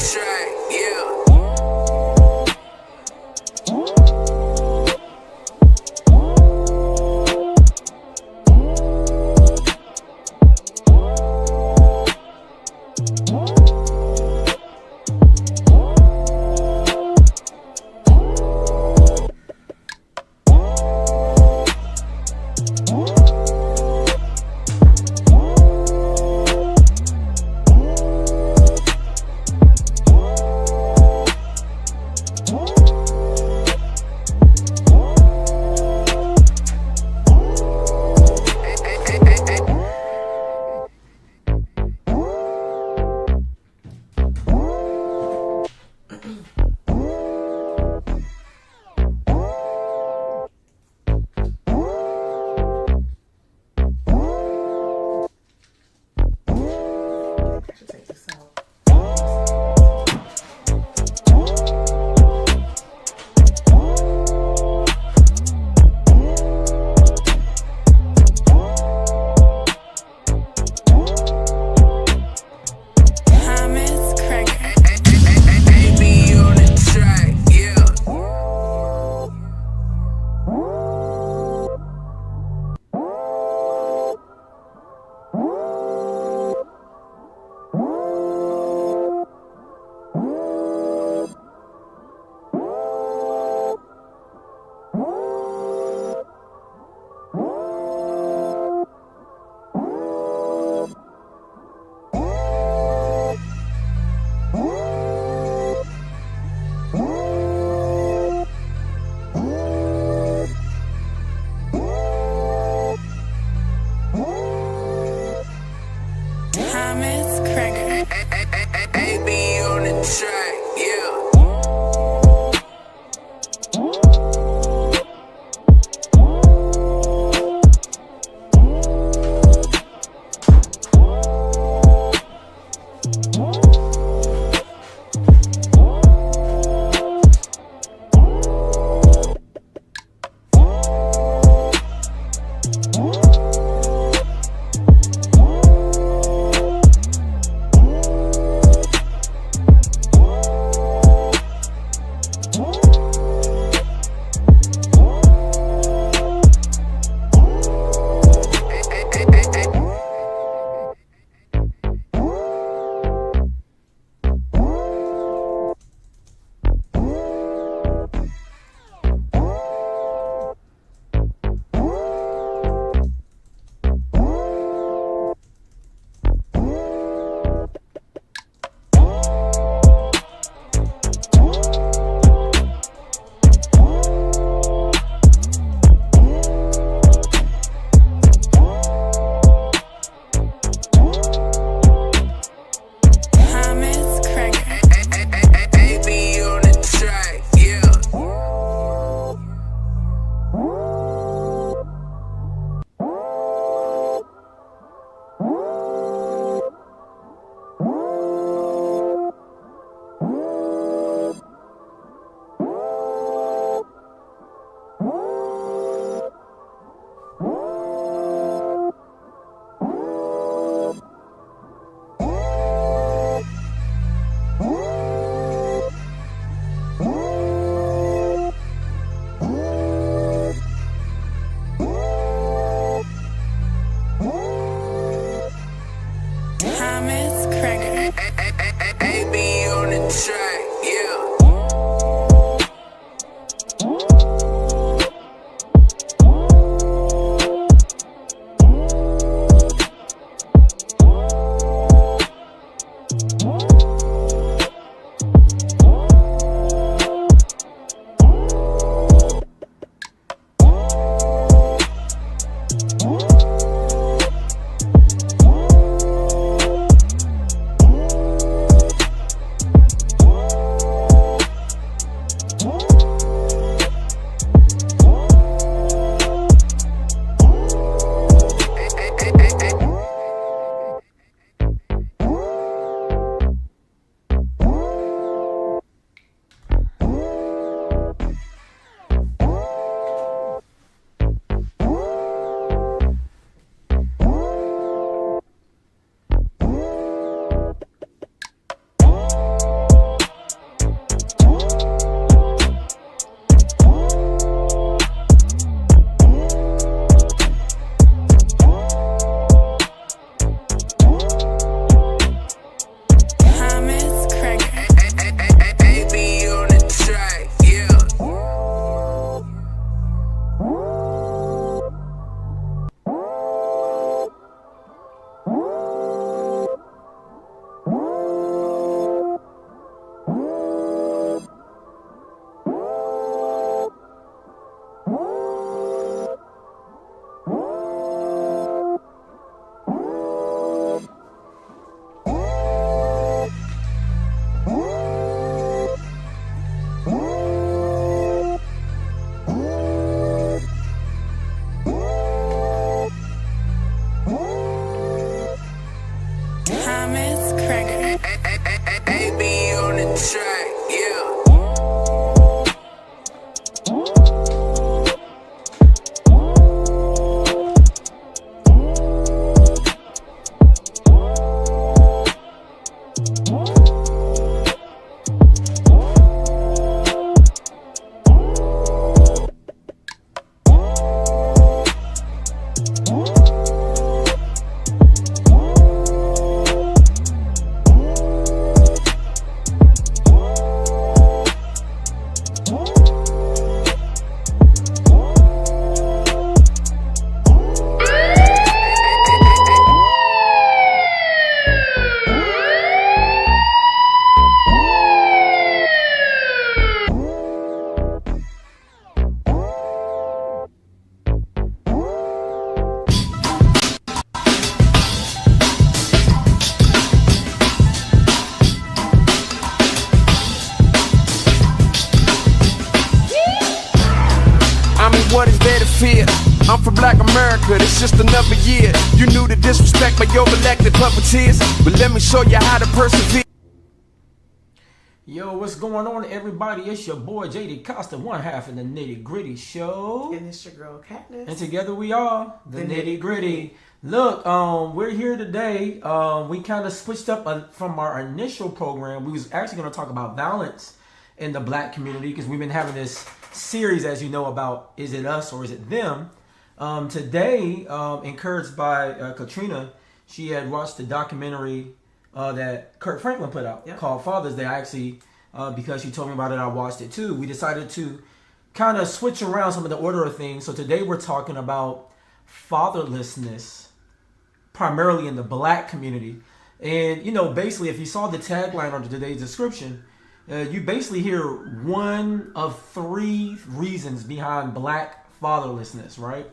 track, yeah. Track, yeah. Track, yeah. track, yeah. What is there to fear? I'm from Black America, it's just another year. You knew the disrespect by your elected puppeteers, but let me show you how to persevere. Yo, what's going on, everybody? It's your boy JD Costa, one half of the Nitty Gritty Show. And it's your girl Katniss. And together we are the Nitty Gritty. Look, we're here today. We kind of switched up from our initial program. We was actually going to talk about violence in the black community because we've been having this series, as you know, about is it us or is it them. Today, encouraged by Katrina, she had watched the documentary that Kirk Franklin put out called Father's Day. I actually, because she told me about it, I watched it too. We decided to kind of switch around some of the order of things. So today we're talking about fatherlessness, primarily in the black community. And, you know, basically, if you saw the tagline under today's description, you basically hear one of three reasons behind black fatherlessness, right?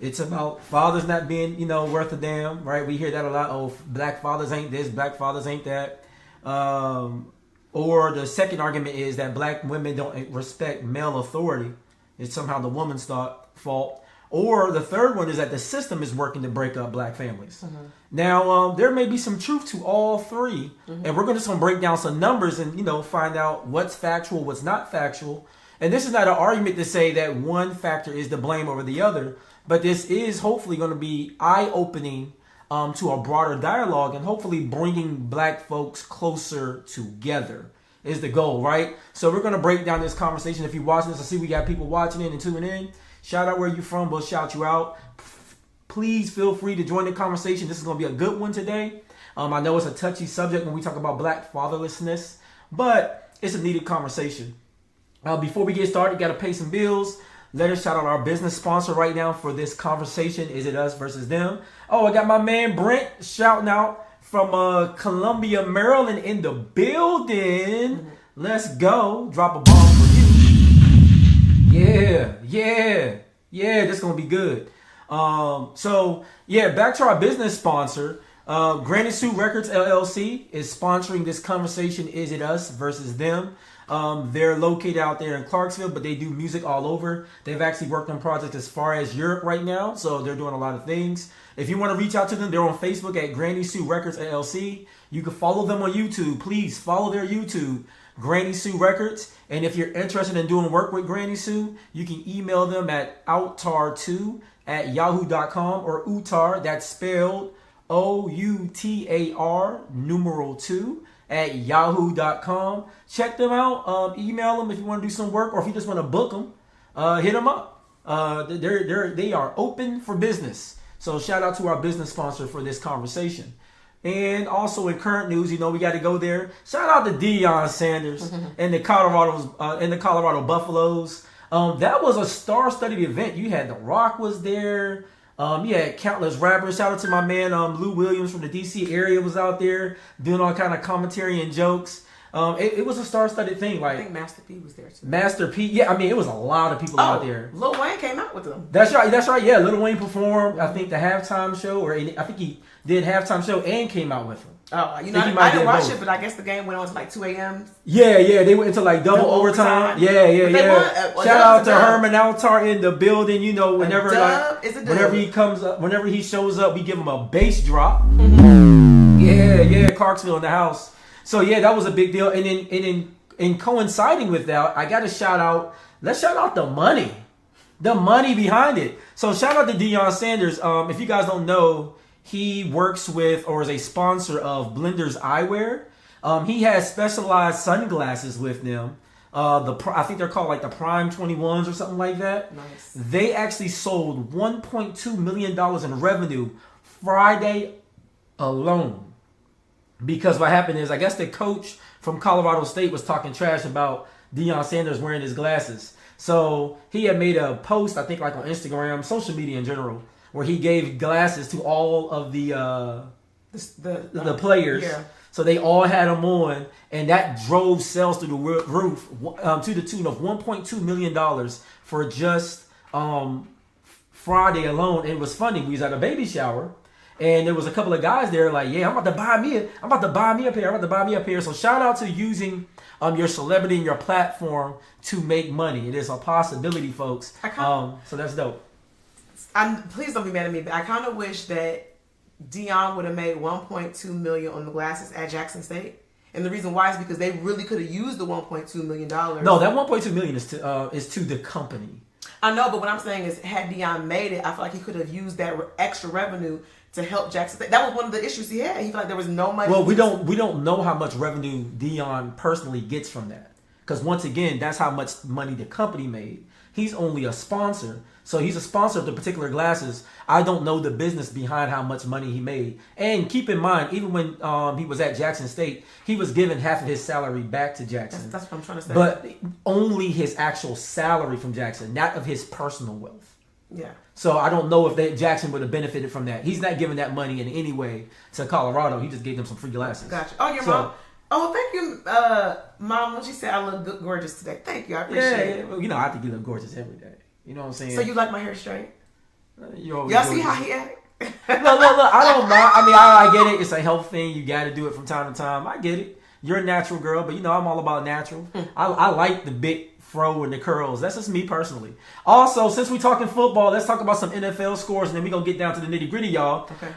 It's about fathers not being, worth a damn, right? We hear that a lot. Oh, black fathers ain't this, black fathers ain't that. Or the second argument is that black women don't respect male authority. It's somehow the woman's fault. Or the third one is that the system is working to break up black families. Mm-hmm. Now, there may be some truth to all three. Mm-hmm. And we're just going to break down some numbers and, find out what's factual, what's not factual. And this is not an argument to say that one factor is to blame over the other. But this is hopefully going to be eye-opening to a broader dialogue and hopefully bringing black folks closer together is the goal, right? So we're going to break down this conversation. If you're watching this, I see we got people watching in and tuning in. Shout out where you're from. We'll shout you out. Please feel free to join the conversation. This is going to be a good one today. I know it's a touchy subject when we talk about black fatherlessness, but it's a needed conversation. Before we get started, got to pay some bills. Let us shout out our business sponsor right now for this conversation. Is it us versus them? Oh, I got my man Brent shouting out from Columbia, Maryland in the building. Mm-hmm. Let's go. Drop a bomb for you. Yeah, this is going to be good. Back to our business sponsor. Granny Sue Records LLC is sponsoring this conversation. Is it us versus them? They're located out there in Clarksville, but they do music all over. They've actually worked on projects as far as Europe right now, so they're doing a lot of things. If you want to reach out to them, they're on Facebook at Granny Sue Records LLC. You can follow them on YouTube. Please follow their YouTube, Granny Sue Records. And if you're interested in doing work with Granny Sue, you can email them at outar2@yahoo.com or Utar, that's spelled OUTAR numeral 2 at yahoo.com. Check them out. Email them if you want to do some work, or if you just want to book them, hit them up. They are open for business. So shout out to our business sponsor for this conversation. And also in current news, we got to go there. Shout out to Deion Sanders and the Colorado Buffaloes. That was a star-studded event. You had The Rock was there. You had countless rappers. Shout out to my man Lou Williams from the DC area was out there doing all kind of commentary and jokes. It was a star-studded thing. Like, I think Master P was there too. Master P, yeah. I mean, it was a lot of people out there. Lil Wayne came out with them. That's right. Yeah, Lil Wayne performed. I think the halftime show, or I think he did halftime show and came out with them. Oh, I didn't watch it, but I guess the game went on to like 2 a.m. Yeah, they went into like double overtime. Yeah. Shout out to Herman Altar in the building. Whenever he shows up, we give him a bass drop. Mm-hmm. Yeah, Clarksville in the house. So yeah, that was a big deal. And then in coinciding with that, I got to shout out. Let's shout out the money behind it. So shout out to Deion Sanders. If you guys don't know, he works with or is a sponsor of Blender's Eyewear. He has specialized sunglasses with them. I think they're called like the Prime 21s or something like that. Nice. They actually sold $1.2 million in revenue Friday alone. Because what happened is, I guess the coach from Colorado State was talking trash about Deion Sanders wearing his glasses. So he had made a post, I think like on Instagram, social media in general, where he gave glasses to all of the players. Yeah. So they all had them on, and that drove sales through the roof to the tune of $1.2 million for just Friday alone. And it was funny. We was at a baby shower, and there was a couple of guys there like, yeah, I'm about to buy me up here. So shout out to using your celebrity and your platform to make money. It is a possibility, folks. So that's dope. Please don't be mad at me, but I kind of wish that Deion would have made $1.2 million on the glasses at Jackson State. And the reason why is because they really could have used the $1.2 million. No, that $1.2 million is to the company. I know, but what I'm saying is, had Deion made it, I feel like he could have used that extra revenue to help Jackson State. That was one of the issues he had. He felt like there was no money. Well, we don't know how much revenue Deion personally gets from that, because once again, that's how much money the company made. He's only a sponsor. So he's a sponsor of the particular glasses. I don't know the business behind how much money he made. And keep in mind, even when he was at Jackson State, he was given half of his salary back to Jackson. That's what I'm trying to say. But only his actual salary from Jackson, not of his personal wealth. Yeah. So I don't know if Jackson would have benefited from that. He's not giving that money in any way to Colorado. He just gave them some free glasses. Gotcha. Oh, your mom. Oh, thank you, Mom. When she said I look gorgeous today, thank you. I appreciate it. Well, you know, I think you look gorgeous every day. You know what I'm saying? So you like my hair straight? Y'all see how he act? Look. I don't mind. I mean, I get it. It's a health thing. You got to do it from time to time. I get it. You're a natural girl, but you know I'm all about natural. I like the big fro and the curls. That's just me personally. Also, since we're talking football, let's talk about some NFL scores, and then we're gonna get down to the nitty gritty, y'all. Okay.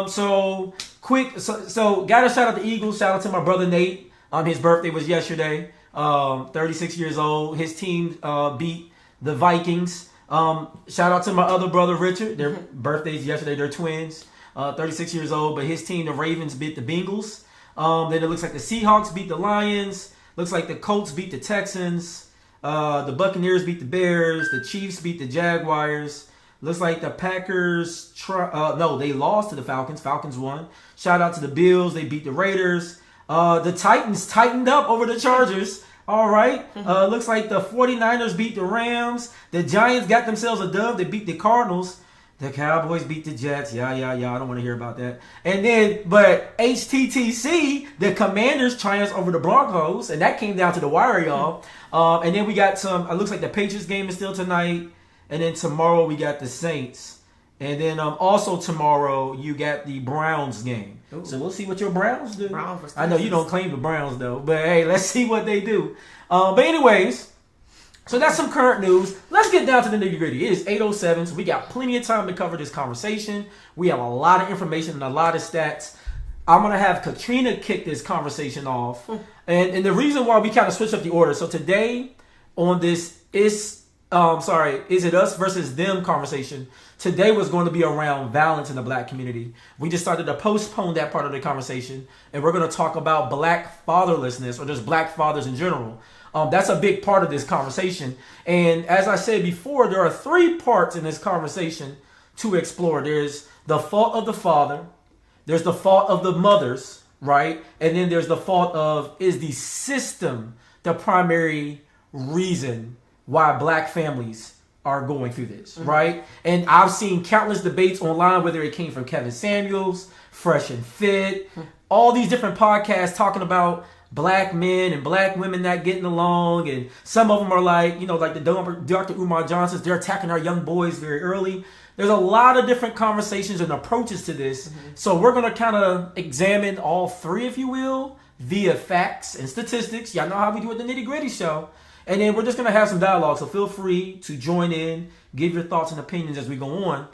So gotta shout out the Eagles. Shout out to my brother Nate. His birthday was yesterday. 36 years old. His team beat the Vikings. Shout out to my other brother Richard. Their birthdays yesterday. They're twins. 36 years old, but his team, the Ravens, beat the Bengals. Then it looks like the Seahawks beat the Lions. Looks like the Colts beat the Texans. The Buccaneers beat the Bears. The Chiefs beat the Jaguars. Looks like the Packers. They lost to the Falcons. Falcons won. Shout out to the Bills. They beat the Raiders. The Titans tightened up over the Chargers. All right. Looks like the 49ers beat the Rams. The Giants got themselves a dub. They beat the Cardinals. The Cowboys beat the Jets. Yeah. I don't want to hear about that. And then, but HTTC, the Commanders triumphed over the Broncos. And that came down to the wire, y'all. And then we got some, it looks like the Patriots game is still tonight. And then tomorrow we got the Saints. And then also tomorrow you got the Browns game. Ooh. So we'll see what your Browns do. I know you don't claim the Browns though, but hey, let's see what they do. But anyways, so that's some current news. Let's get down to the nitty gritty. It is 8:07, so we got plenty of time to cover this conversation. We have a lot of information and a lot of stats. I'm gonna have Katrina kick this conversation off, and the reason why we kind of switch up the order. So today on this is it us versus them conversation. Today was going to be around violence in the black community. We decided to postpone that part of the conversation, and we're going to talk about black fatherlessness or just black fathers in general. That's a big part of this conversation. And as I said before, there are 3 parts in this conversation to explore. There's the fault of the father, there's the fault of the mothers, right? And then there's the fault of, is the system the primary reason why black families are going through this, right? And I've seen countless debates online, whether it came from Kevin Samuels, Fresh and Fit, all these different podcasts talking about black men and black women not getting along. And some of them are like, like the Dr. Umar Johnsons, they're attacking our young boys very early. There's a lot of different conversations and approaches to this. So we're going to kind of examine all 3, if you will, via facts and statistics. Y'all know how we do at the Nitty Gritty Show. And then we're just going to have some dialogue, so feel free to join in, give your thoughts and opinions as we go on.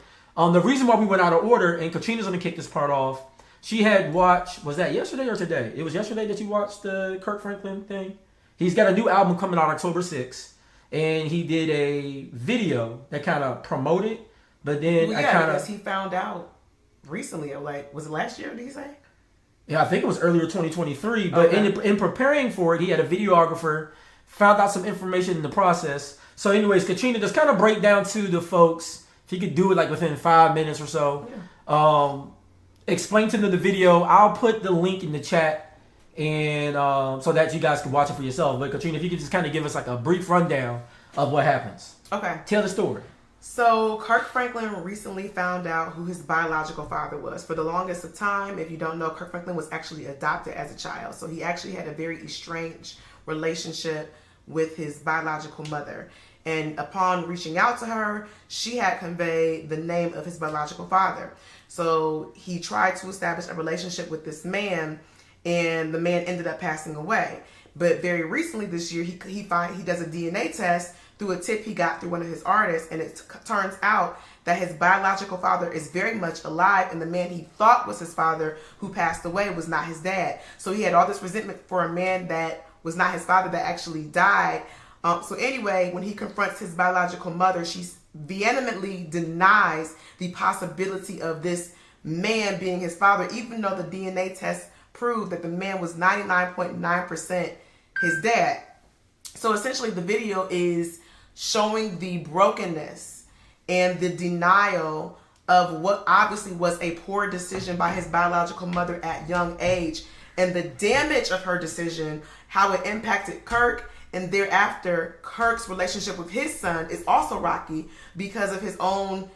The reason why we went out of order, and Katrina's going to kick this part off, She had watched, was that yesterday or today? It was yesterday that you watched the Kirk Franklin thing. He's got a new album coming out October 6th, and he did a video that kind of promoted, but then because he found out recently, like, was it last year, did he say? Yeah, I think it was earlier 2023, but in preparing for it, he had a videographer, found out some information in the process. So anyways, Katrina, just kind of break down to the folks, if you could do it like within 5 minutes or so. Yeah. Explain to them the video. I'll put the link in the chat, and so that you guys can watch it for yourself. But Katrina, if you could just kind of give us like a brief rundown of what happens. Okay. Tell the story. So Kirk Franklin recently found out who his biological father was. For the longest of time, if you don't know, Kirk Franklin was actually adopted as a child. So he actually had a very estranged relationship with his biological mother. And upon reaching out to her, she had conveyed the name of his biological father. So he tried to establish a relationship with this man, and the man ended up passing away. But very recently this year, he does a DNA test through a tip he got through one of his artists, and it turns out that his biological father is very much alive, and the man he thought was his father who passed away was not his dad. So he had all this resentment for a man that was not his father that actually died. So anyway, when he confronts his biological mother, she vehemently denies the possibility of this man being his father, even though the DNA test proved that the man was 99.9% his dad. So essentially the video is showing the brokenness and the denial of what obviously was a poor decision by his biological mother at young age, and the damage of her decision, how it impacted Kirk. And thereafter, Kirk's relationship with his son is also rocky because of his own,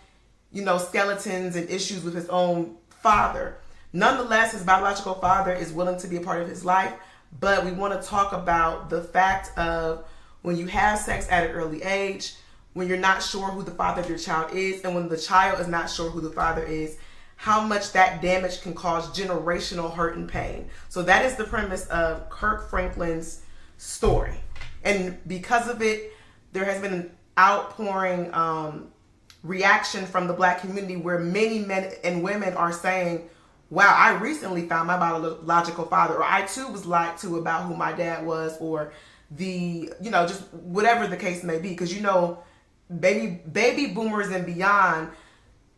skeletons and issues with his own father. Nonetheless, his biological father is willing to be a part of his life, but we want to talk about the fact of when you have sex at an early age, when you're not sure who the father of your child is, and when the child is not sure who the father is, how much that damage can cause generational hurt and pain. So that is the premise of Kirk Franklin's story. And because of it, there has been an outpouring reaction from the Black community where many men and women are saying, wow, I recently found my biological father, or I too was lied to about who my dad was, or just whatever the case may be. Because, baby boomers and beyond,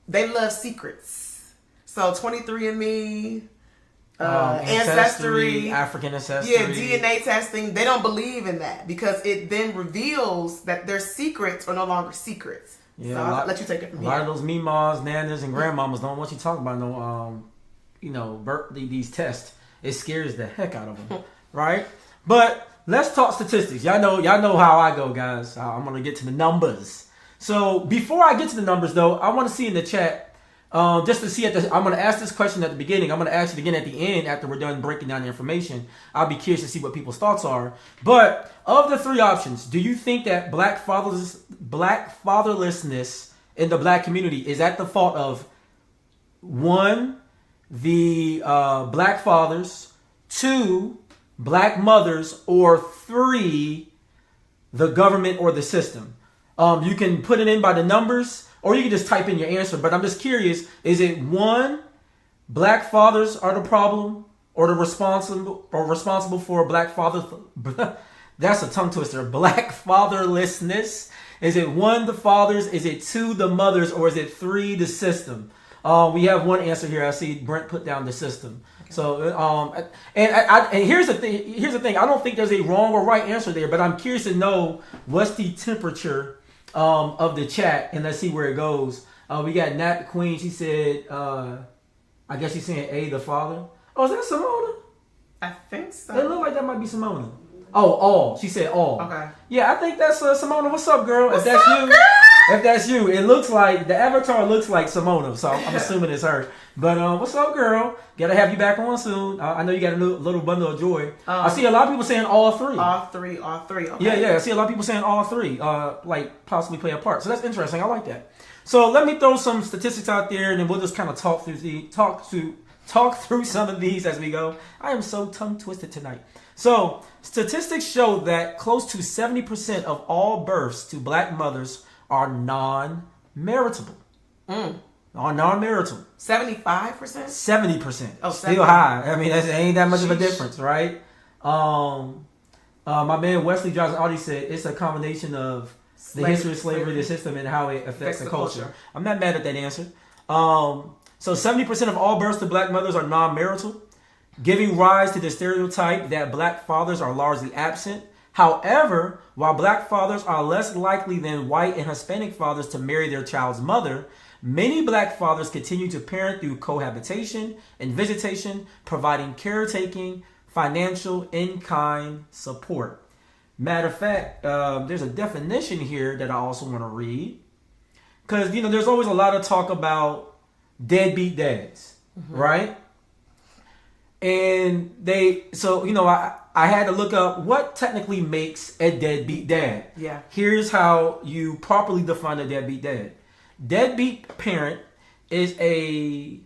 they love secrets. So 23andMe, Ancestry, African Ancestry. Yeah, DNA testing. They don't believe in that because it then reveals that their secrets are no longer secrets. Yeah, so I'll let you take it from here. A lot of those memas, nanas, and grandmamas don't want you talking about these tests. It scares the heck out of them, right? But let's talk statistics. Y'all know how I go, guys. I'm gonna get to the numbers. So before I get to the numbers, though, I want to see in the chat. Just to see I'm going to ask this question at the beginning. I'm going to ask it again at the end after we're done breaking down the information. I'll be curious to see what people's thoughts are. But of the three options, do you think that black fatherlessness in the Black community is at the fault of 1, the black fathers, 2, black mothers, or 3, the government or the system? You can put it in by the numbers, or you can just type in your answer. But I'm just curious, is it 1, black fathers are the problem, or the responsible for black fathers? That's a tongue twister. Black fatherlessness. Is it 1, the fathers? Is it 2, the mothers? Or is it 3, the system? We have one answer here. I see Brent put down the system. Okay. So, and here's the thing. Here's the thing. I don't think there's a wrong or right answer there, but I'm curious to know what's the temperature of the chat, and let's see where it goes. We got Nat the Queen. She said, I guess she's saying A, the father. Oh, is that Simona? I think so. It looked like that might be Simona. Oh, all. She said all. Okay. Yeah, I think that's Simona. What's up, girl? What's if that's up, you, girl? If that's you, it looks like the avatar looks like Simona, so I'm assuming it's her. But what's up, girl? Gotta have you back on soon. I know you got a little bundle of joy. I see a lot of people saying all 3. All 3. Okay. Yeah. I see a lot of people saying all 3, like possibly play a part. So that's interesting. I like that. So let me throw some statistics out there, and then we'll just kind of talk through some of these as we go. I am so tongue twisted tonight. So statistics show that close to 70% of all births to black mothers are non-maritable. are non-marital. 75%? 70%. Oh, still high. I mean, that ain't that much of a Sheesh. difference, right? My man Wesley Johnson already said it's a combination of the history of slavery, the system, and how it affects the culture. I'm not mad at that answer. So 70% of all births to black mothers are non-marital, giving rise to the stereotype that black fathers are largely absent. However, while black fathers are less likely than white and Hispanic fathers to marry their child's mother, many black fathers continue to parent through cohabitation and visitation, providing caretaking, financial, in-kind support. Matter of fact, there's a definition here that I also want to read. Because, there's always a lot of talk about deadbeat dads, right? And I had to look up what technically makes a deadbeat dad. Yeah. Here's how you properly define a deadbeat dad. Deadbeat parent is a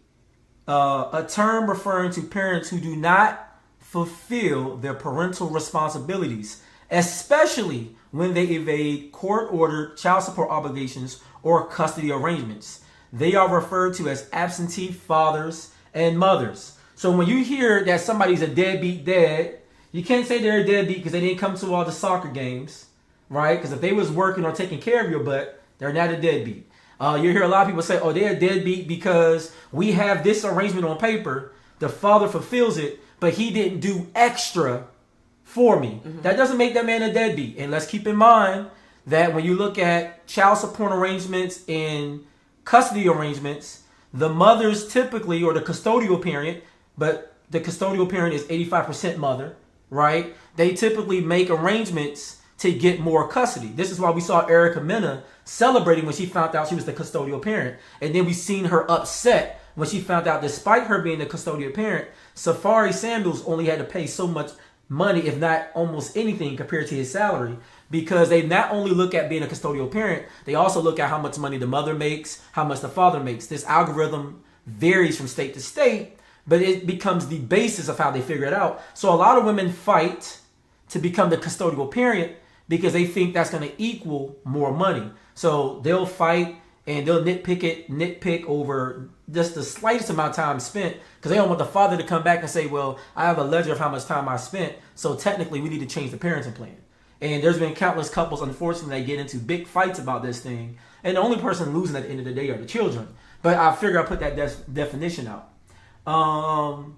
term referring to parents who do not fulfill their parental responsibilities, especially when they evade court-ordered child support obligations or custody arrangements. They are referred to as absentee fathers and mothers. So when you hear that somebody's a deadbeat dad, you can't say they're a deadbeat because they didn't come to all the soccer games, right? Because if they was working or taking care of your butt, they're not a deadbeat. You hear a lot of people say, oh, they're a deadbeat because we have this arrangement on paper. The father fulfills it, but he didn't do extra for me. That doesn't make that man a deadbeat. And let's keep in mind that when you look at child support arrangements and custody arrangements, the mothers typically, or the custodial parent, but the custodial parent is 85% mother, right? They typically make arrangements to get more custody. This is why we saw Erica Mena celebrating when she found out she was the custodial parent. And then we seen her upset when she found out, despite her being the custodial parent, Safari Samuels only had to pay so much money, if not almost anything, compared to his salary, because they not only look at being a custodial parent, they also look at how much money the mother makes, how much the father makes. This algorithm varies from state to state, but it becomes the basis of how they figure it out. So a lot of women fight to become the custodial parent because they think that's going to equal more money. So they'll fight and they'll nitpick over just the slightest amount of time spent, because they don't want the father to come back and say, well, I have a ledger of how much time I spent, so technically we need to change the parenting plan. And there's been countless couples, unfortunately, that get into big fights about this thing, and the only person losing at the end of the day are the children. But I figure I put that definition out. And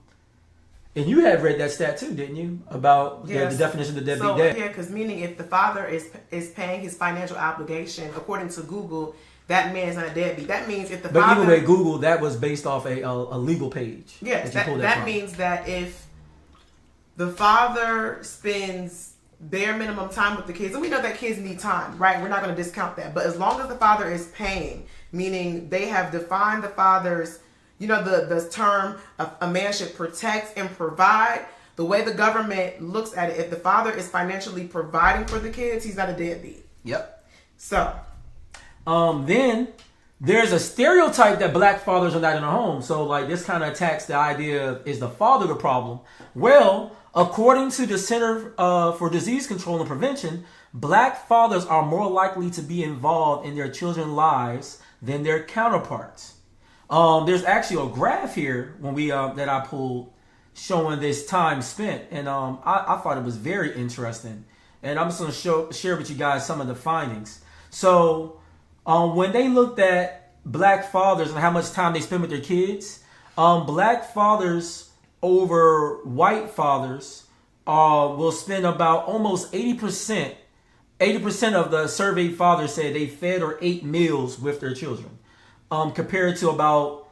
you had read that stat too, didn't you? About the definition of deadbeat dad. Yeah, because meaning if the father is paying his financial obligation, according to Google, that man is not a deadbeat. That means if the father... But even with Google, that was based off a legal page. Yes, that means that if the father spends bare minimum time with the kids, and we know that kids need time, right? We're not going to discount that. But as long as the father is paying, meaning they have defined the father's, the term a man should protect and provide, the way the government looks at it, if the father is financially providing for the kids, he's not a deadbeat. Yep. So... then there's a stereotype that black fathers are not in a home. So like this kind of attacks the idea of, is the father the problem? Well, according to the Center for Disease Control and Prevention, black fathers are more likely to be involved in their children's lives than their counterparts. There's actually a graph here when we that I pulled showing this time spent, and I thought it was very interesting. And I'm just going to share with you guys some of the findings. So when they looked at black fathers and how much time they spend with their kids, black fathers over white fathers will spend about almost 80%. 80% of the surveyed fathers said they fed or ate meals with their children, compared to about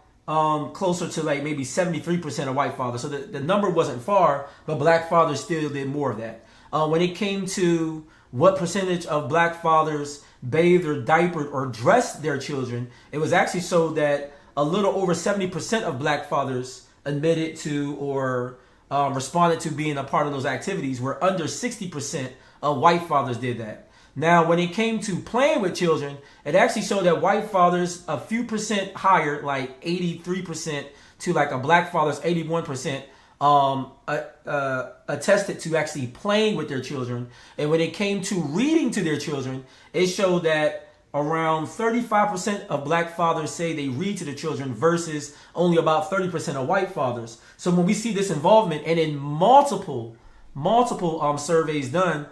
closer to like maybe 73% of white fathers. So the number wasn't far, but black fathers still did more of that. When it came to what percentage of black fathers bathed or diapered or dressed their children, it was actually so that a little over 70% of black fathers admitted to or responded to being a part of those activities, where under 60% of white fathers did that. Now, when it came to playing with children, it actually showed that white fathers a few percent higher, like 83%, to like a black father's 81%, attested to actually playing with their children. And when it came to reading to their children, it showed that around 35% of black fathers say they read to the children versus only about 30% of white fathers. So when we see this involvement, and in multiple surveys done,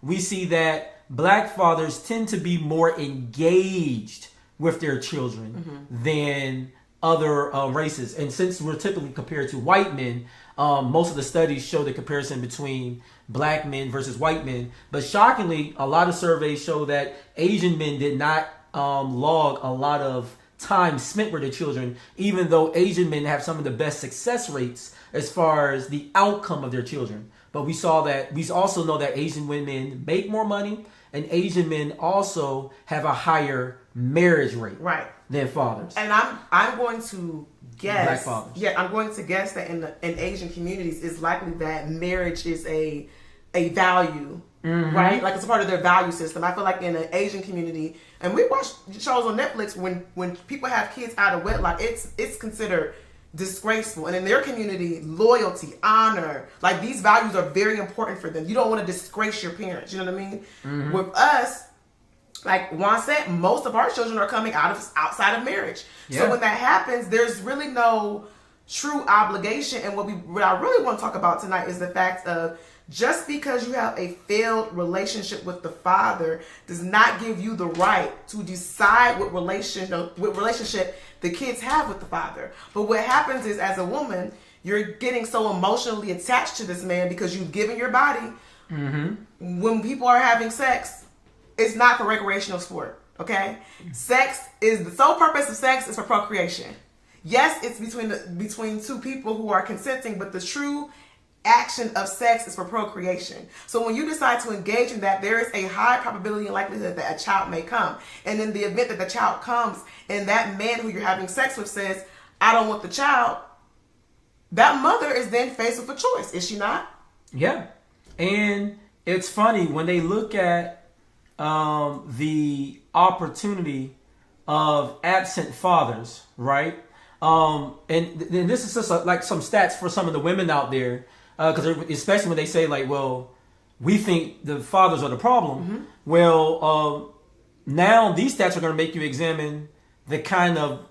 we see that black fathers tend to be more engaged with their children than other races. And since we're typically compared to white men, most of the studies show the comparison between black men versus white men. But shockingly, a lot of surveys show that Asian men did not log a lot of time spent with their children, even though Asian men have some of the best success rates as far as the outcome of their children. But we also know that Asian women make more money, and Asian men also have a higher marriage rate than fathers. And I'm going to guess, black fathers. Yeah, I'm going to guess that in Asian communities, it's likely that marriage is a value, right? Like it's a part of their value system. I feel like in an Asian community, and we watch shows on Netflix when people have kids out of wedlock, it's considered disgraceful. And in their community, loyalty, honor, like these values are very important for them. You don't want to disgrace your parents. You know what I mean? With us, like Juan said, most of our children are coming outside of marriage. Yeah. So when that happens, there's really no true obligation. And what I really want to talk about tonight is the fact of just because you have a failed relationship with the father does not give you the right to decide what relationship the kids have with the father. But what happens is, as a woman, you're getting so emotionally attached to this man because you've given your body. When people are having sex, it's not for recreational sport, okay? Sex is the sole purpose of sex is for procreation. Yes, it's between two people who are consenting, but the true action of sex is for procreation. So when you decide to engage in that, there is a high probability and likelihood that a child may come. And in the event that the child comes and that man who you're having sex with says, I don't want the child, that mother is then faced with a choice, is she not? Yeah. And it's funny when they look at the opportunity of absent fathers, right? And this is just like some stats for some of the women out there, because especially when they say like, well, we think the fathers are the problem. Well, now these stats are going to make you examine the kind of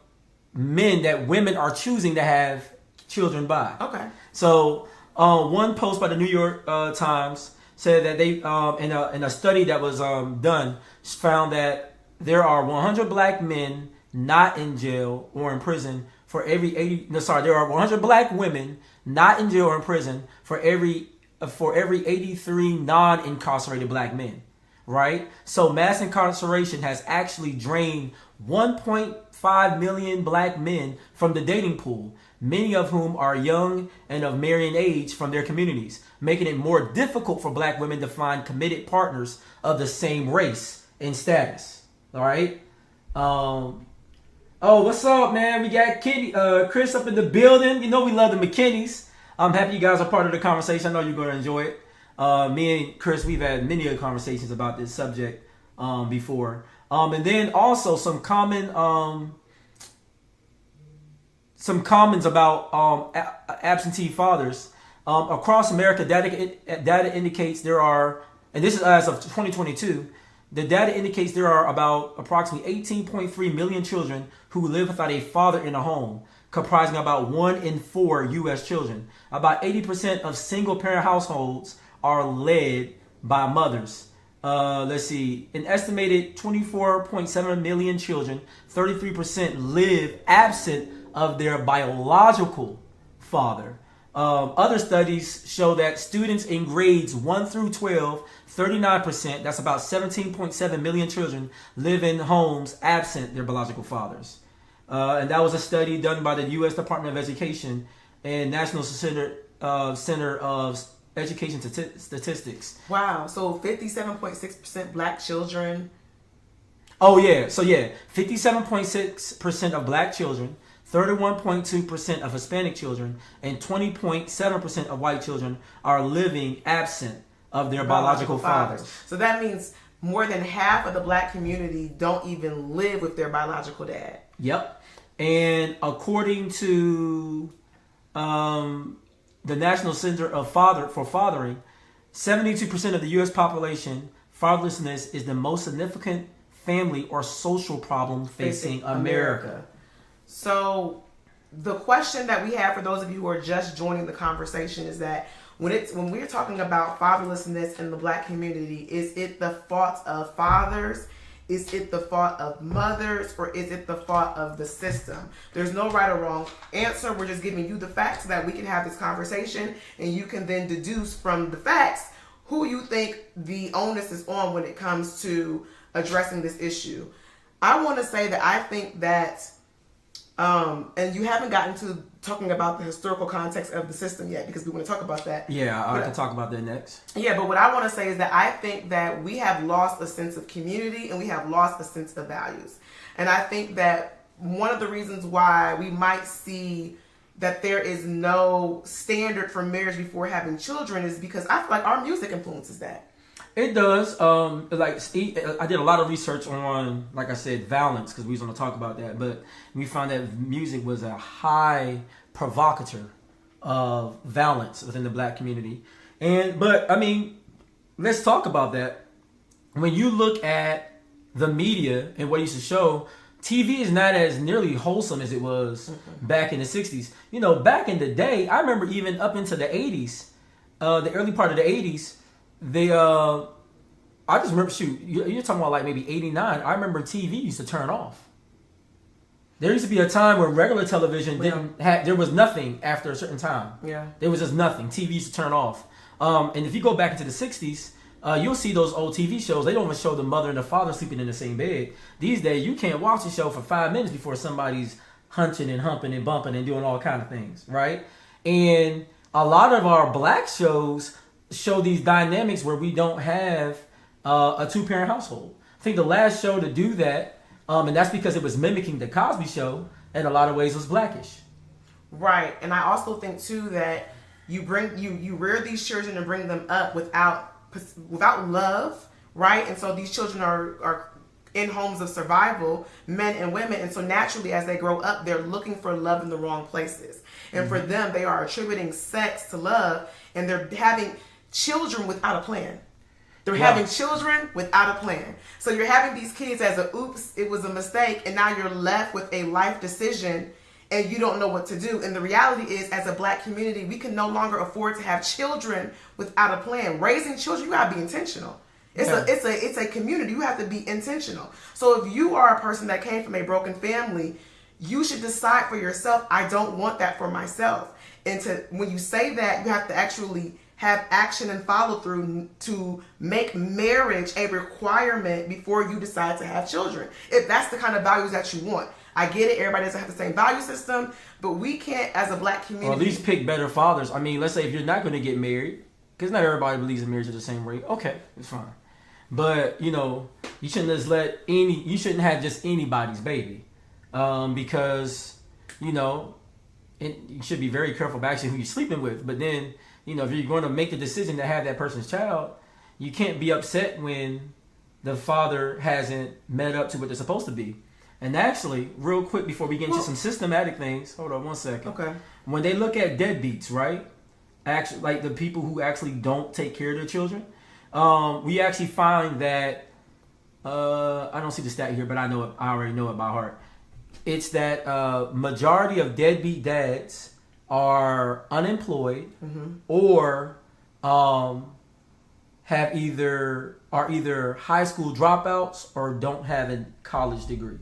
men that women are choosing to have children by. Okay. So one post by the New York Times said that they in a study that was done found that there are 100 black men not in jail or in prison for every there are 100 black women not in jail or in prison for every 83 non-incarcerated black men, right? So mass incarceration has actually drained 1.5 million black men from the dating pool, many of whom are young and of marrying age from their communities, making it more difficult for black women to find committed partners of the same race and status. All right. Oh, what's up, man? We got Chris up in the building. You know we love the McKinneys. I'm happy you guys are part of the conversation. I know you're going to enjoy it. Me and Chris, we've had many conversations about this subject before. And then also some commons about absentee fathers. Across America, data indicates there are, and this is as of 2022, the data indicates there are about approximately 18.3 million children who live without a father in a home, comprising about 1 in 4 U.S. children. About 80% of single-parent households are led by mothers. Let's see, an estimated 24.7 million children, 33% live absent of their biological father. Other studies show that students in grades 1 through 12, 39%, that's about 17.7 million children, live in homes absent their biological fathers. And that was a study done by the U.S. Department of Education and National Center of Education Statistics. Wow, so 57.6% black children. Oh, yeah. So, yeah, 57.6% of black children, 31.2% of Hispanic children, and 20.7% of white children are living absent of their biological fathers. So that means more than half of the black community don't even live with their biological dad. Yep. And according to the National Center for Fathering, 72% of the U.S. population, fatherlessness is the most significant family or social problem facing America. So the question that we have for those of you who are just joining the conversation is that when we're talking about fatherlessness in the Black community, is it the fault of fathers? Is it the fault of mothers, or is it the fault of the system? There's no right or wrong answer. We're just giving you the facts so that we can have this conversation, and you can then deduce from the facts who you think the onus is on when it comes to addressing this issue. I want to say that I think that, and you haven't gotten to talking about the historical context of the system yet, because we want to talk about that. Yeah, I can talk about that next. Yeah, but what I want to say is that I think that we have lost a sense of community and we have lost a sense of values. And I think that one of the reasons why we might see that there is no standard for marriage before having children is because I feel like our music influences that. It does. I did a lot of research on, like I said, violence, because we was going to talk about that. But we found that music was a high provocateur of violence within the Black community. But I mean, let's talk about that. When you look at the media and what it used to show, TV is not as nearly wholesome as it was back in the 60s. You know, back in the day, I remember even up into the 80s, the early part of the 80s, I just remember, you're talking about like maybe 89. I remember TV used to turn off. There used to be a time where regular television there was nothing after a certain time. Yeah. There was just nothing. TV used to turn off. And if you go back into the 60s, you'll see those old TV shows. They don't even show the mother and the father sleeping in the same bed. These days, you can't watch a show for 5 minutes before somebody's hunching and humping and bumping and doing all kind of things, right? And a lot of our Black shows show these dynamics where we don't have a two-parent household. I think the last show to do that, and that's because it was mimicking the Cosby Show, in a lot of ways was Blackish. Right, and I also think too that you rear these children and bring them up without love, right? And so these children are in homes of survival, men and women, and so naturally as they grow up, they're looking for love in the wrong places. And for them, they are attributing sex to love, and they're having children without a plan. They're having children without a plan. So you're having these kids as a oops, it was a mistake, and now you're left with a life decision and you don't know what to do. And the reality is, as a Black community, we can no longer afford to have children without a plan. Raising children, you gotta be intentional. It's a community. You have to be intentional. So if you are a person that came from a broken family, you should decide for yourself, I don't want that for myself. And when you say that, you have to actually have action and follow through to make marriage a requirement before you decide to have children. If that's the kind of values that you want. I get it, everybody doesn't have the same value system, but we can't, as a Black community, or at least pick better fathers. I mean, let's say if you're not going to get married, because not everybody believes in marriage at the same rate. Okay, it's fine. But, you know, you shouldn't you shouldn't have just anybody's baby. Because, you know, you should be very careful about actually who you're sleeping with. But then, you know, if you're going to make the decision to have that person's child, you can't be upset when the father hasn't met up to what they're supposed to be. And actually, real quick before we get into some systematic things, hold on one second. Okay. When they look at deadbeats, right? Actually, like the people who actually don't take care of their children, we actually find that I don't see the stat here, but I know it. I already know it by heart. It's that majority of deadbeat dads are unemployed or are either high school dropouts or don't have a college degree.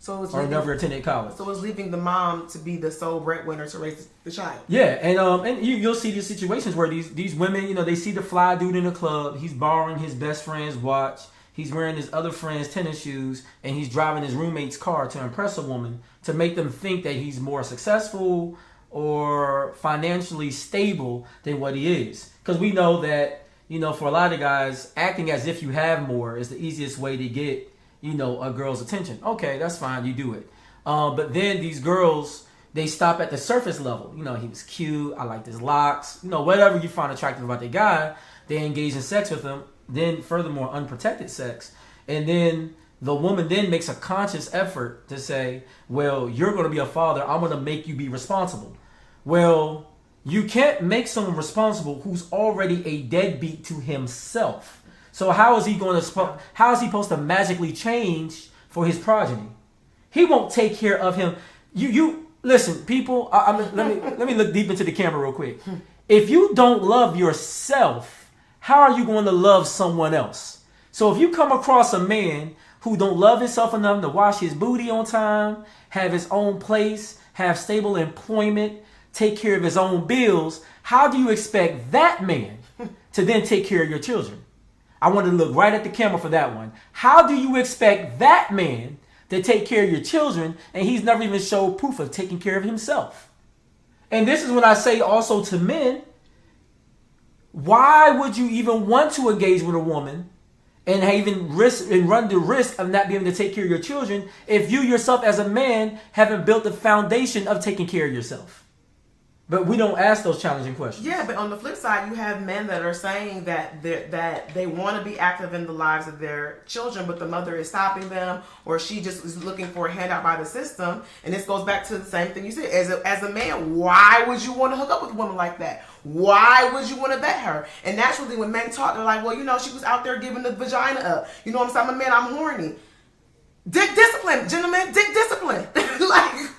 Or never attended college. So it's leaving the mom to be the sole breadwinner to raise the child. Yeah, and you'll see these situations where these women, you know, they see the fly dude in the club. He's borrowing his best friend's watch. He's wearing his other friend's tennis shoes, and he's driving his roommate's car to impress a woman to make them think that he's more successful or financially stable than what he is. Because we know that, you know, for a lot of guys, acting as if you have more is the easiest way to get, you know, a girl's attention. Okay, that's fine, you do it. But then these girls, they stop at the surface level. You know, he was cute, I liked his locks, you know, whatever you find attractive about the guy, they engage in sex with him. Then furthermore, unprotected sex. And then the woman then makes a conscious effort to say, well, you're going to be a father, I'm going to make you be responsible. Well, you can't make someone responsible who's already a deadbeat to himself. So how is he going to? How is he supposed to magically change for his progeny? He won't take care of him. You listen, people. Let me look deep into the camera real quick. If you don't love yourself, how are you going to love someone else? So if you come across a man who don't love himself enough to wash his booty on time, have his own place, have stable employment, take care of his own bills, how do you expect that man to then take care of your children? I want to look right at the camera for that one. How do you expect that man to take care of your children and he's never even showed proof of taking care of himself? And this is what I say also to men. Why would you even want to engage with a woman and even run the risk of not being able to take care of your children if you yourself as a man haven't built the foundation of taking care of yourself? But we don't ask those challenging questions. Yeah, but on the flip side, you have men that are saying that they want to be active in the lives of their children, but the mother is stopping them, or she just is looking for a handout by the system. And this goes back to the same thing you said. As a man, why would you want to hook up with a woman like that? Why would you want to vet her? And naturally, when men talk, they're like, well, she was out there giving the vagina up. You know what I'm saying? I'm a man, I'm horny. Dick discipline, gentlemen, dick discipline. Like,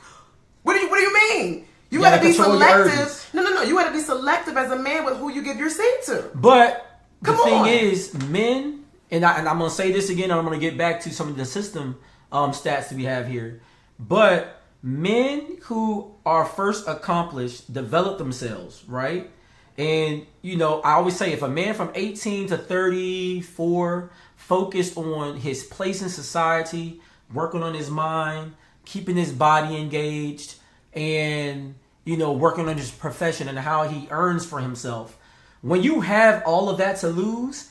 what do you mean? You gotta be selective. No. You gotta be selective as a man with who you give your seed to. But the thing is, men, and I'm gonna say this again, and I'm gonna get back to some of the system stats that we have here. But men who are first accomplished develop themselves, right? And I always say, if a man from 18 to 34 focused on his place in society, working on his mind, keeping his body engaged, and working on his profession and how he earns for himself. When you have all of that to lose,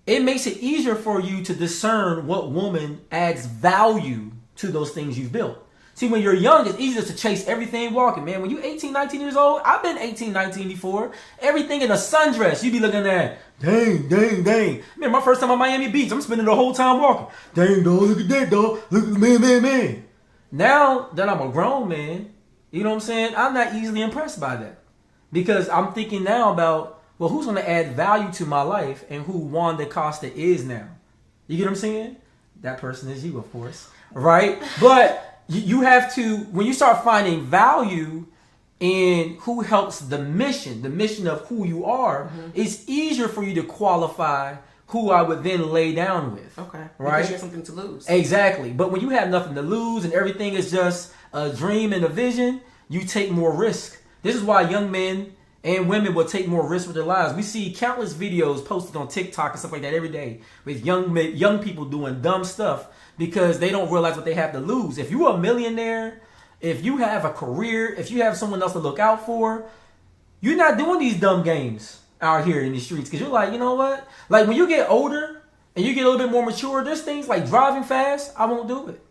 it makes it easier for you to discern what woman adds value to those things you've built. See, when you're young, it's easier to chase everything walking, man. When you're 18, 19 years old, I've been 18, 19 before. Everything in a sundress, you be looking at, dang. Man, my first time on Miami Beach, I'm spending the whole time walking. Dang, dog, look at that, dog. Look at man. Now that I'm a grown man, you know what I'm saying? I'm not easily impressed by that. Because I'm thinking now about, well, who's going to add value to my life and who Juan DaCosta is now? You get what I'm saying? That person is you, of course. Right? But you have to, when you start finding value in who helps the mission of who you are, it's easier for you to qualify who I would then lay down with. Okay. Right? Because you have something to lose. Exactly. But when you have nothing to lose and everything is just a dream and a vision, you take more risk. This is why young men and women will take more risks with their lives. We see countless videos posted on TikTok and stuff like that every day with young people doing dumb stuff because they don't realize what they have to lose. If you're a millionaire, if you have a career, if you have someone else to look out for, you're not doing these dumb games out here in the streets because you're like, you know what? Like when you get older and you get a little bit more mature, there's things like driving fast. I won't do it.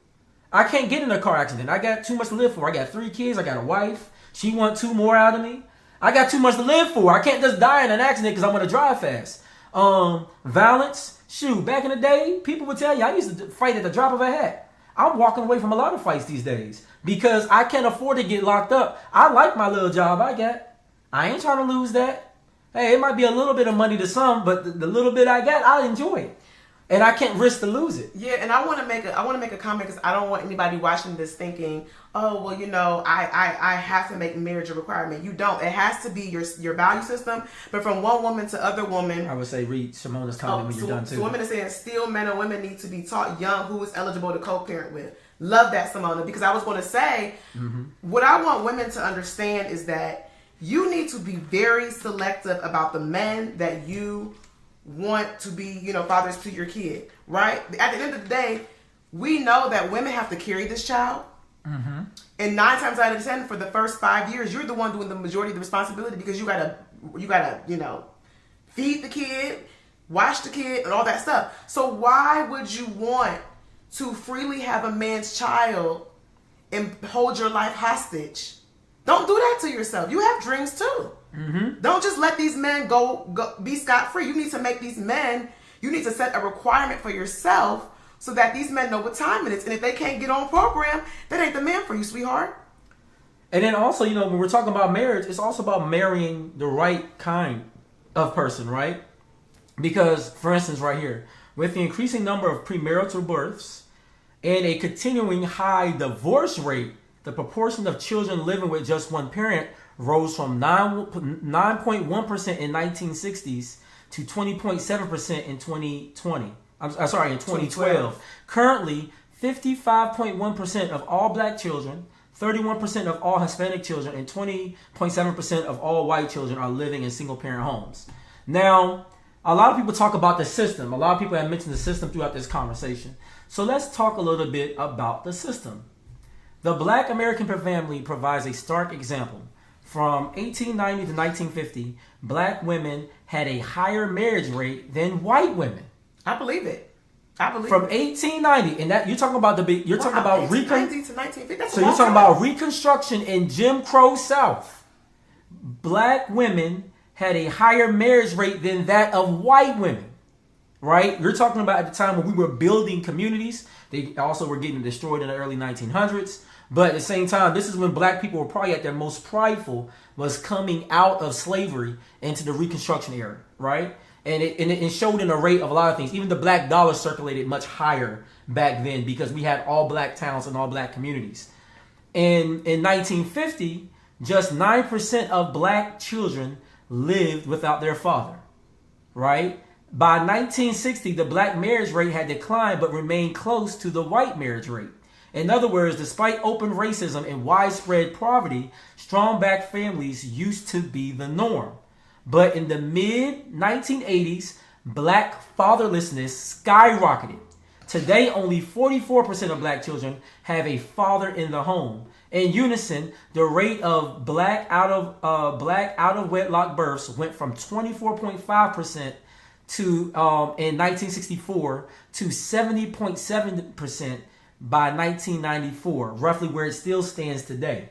I can't get in a car accident. I got too much to live for. I got 3 kids. I got a wife. She wants 2 more out of me. I got too much to live for. I can't just die in an accident because I want to drive fast. Violence. Shoot, back in the day, people would tell you I used to fight at the drop of a hat. I'm walking away from a lot of fights these days because I can't afford to get locked up. I like my little job I got. I ain't trying to lose that. Hey, it might be a little bit of money to some, but the little bit I got, I enjoy it. And I can't risk to lose it. Yeah, and I want to make a comment because I don't want anybody watching this thinking, oh, well, I have to make marriage a requirement. You don't. It has to be your value system. But from one woman to other woman, I would say read Simona's comment when you're done too. So women are saying still men and women need to be taught young who is eligible to co-parent with. Love that, Simona, because I was going to say what I want women to understand is that you need to be very selective about the men that you want to be, fathers to your kid, right? At the end of the day, we know that women have to carry this child. And 9 times out of 10, for the first 5 years, you're the one doing the majority of the responsibility because you gotta, feed the kid, wash the kid, and all that stuff. So why would you want to freely have a man's child and hold your life hostage? Don't do that to yourself. You have dreams too. Don't just let these men go be scot-free. You need to make these men, you need to set a requirement for yourself so that these men know what time it is. And if they can't get on program, that ain't the man for you, sweetheart. And then also, when we're talking about marriage, it's also about marrying the right kind of person, right? Because, for instance, right here, with the increasing number of premarital births and a continuing high divorce rate, the proportion of children living with just one parent rose from 9.1% in 1960s to 20.7% in 2020. In 2012. Currently, 55.1% of all black children, 31% of all Hispanic children, and 20.7% of all white children are living in single-parent homes. Now, a lot of people talk about the system. A lot of people have mentioned the system throughout this conversation. So let's talk a little bit about the system. The Black American family provides a stark example. From 1890 to 1950, black women had a higher marriage rate than white women. I believe it. I believe From it. 1890, and that you're talking about you're talking about 1890 to 1950. That's so you're talking about Reconstruction in Jim Crow South. Black women had a higher marriage rate than that of white women, right? You're talking about at the time when we were building communities. They also were getting destroyed in the early 1900s. But at the same time, this is when black people were probably at their most prideful, was coming out of slavery into the Reconstruction era, right? And it showed in a rate of a lot of things. Even the black dollar circulated much higher back then because we had all black towns and all black communities. And in 1950, just 9% of black children lived without their father, right? By 1960, the black marriage rate had declined but remained close to the white marriage rate. In other words, despite open racism and widespread poverty, strong black families used to be the norm. But in the mid-1980s, black fatherlessness skyrocketed. Today, only 44% of black children have a father in the home. In unison, the rate of black out of wedlock births went from 24.5% to in 1964 to 70.7% by 1994, roughly where it still stands today.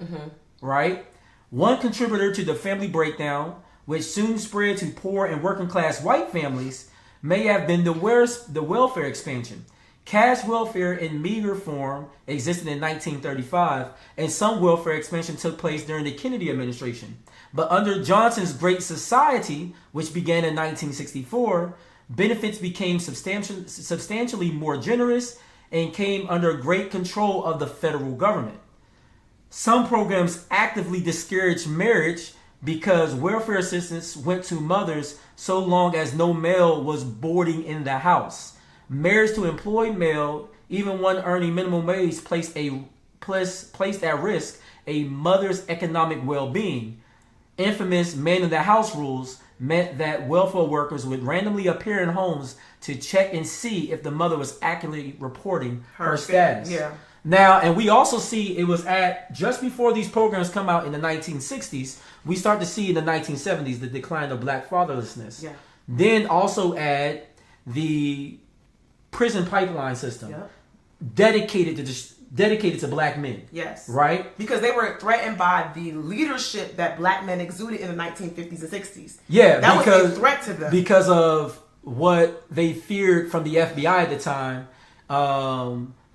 Right? One contributor to the family breakdown, which soon spread to poor and working class white families, may have been the welfare expansion. Cash welfare in meager form existed in 1935, and some welfare expansion took place during the Kennedy administration. But under Johnson's Great Society, which began in 1964, benefits became substantially more generous and came under great control of the federal government. Some programs actively discouraged marriage because welfare assistance went to mothers so long as no male was boarding in the house. Marriage to employed male, even one earning minimum wage, placed at risk a mother's economic well-being. Infamous man in the house rules meant that welfare workers would randomly appear in homes to check and see if the mother was accurately reporting her status. Yeah. Now, and we also see it was at just before these programs come out in the 1960s, we start to see in the 1970s the decline of black fatherlessness. Yeah. Then also add the prison pipeline system, Yep. dedicated to black men. Yes. Right? Because they were threatened by the leadership that black men exuded in the 1950s and 60s. Yeah, that because was a threat to them. because of what they feared from the FBI at the time,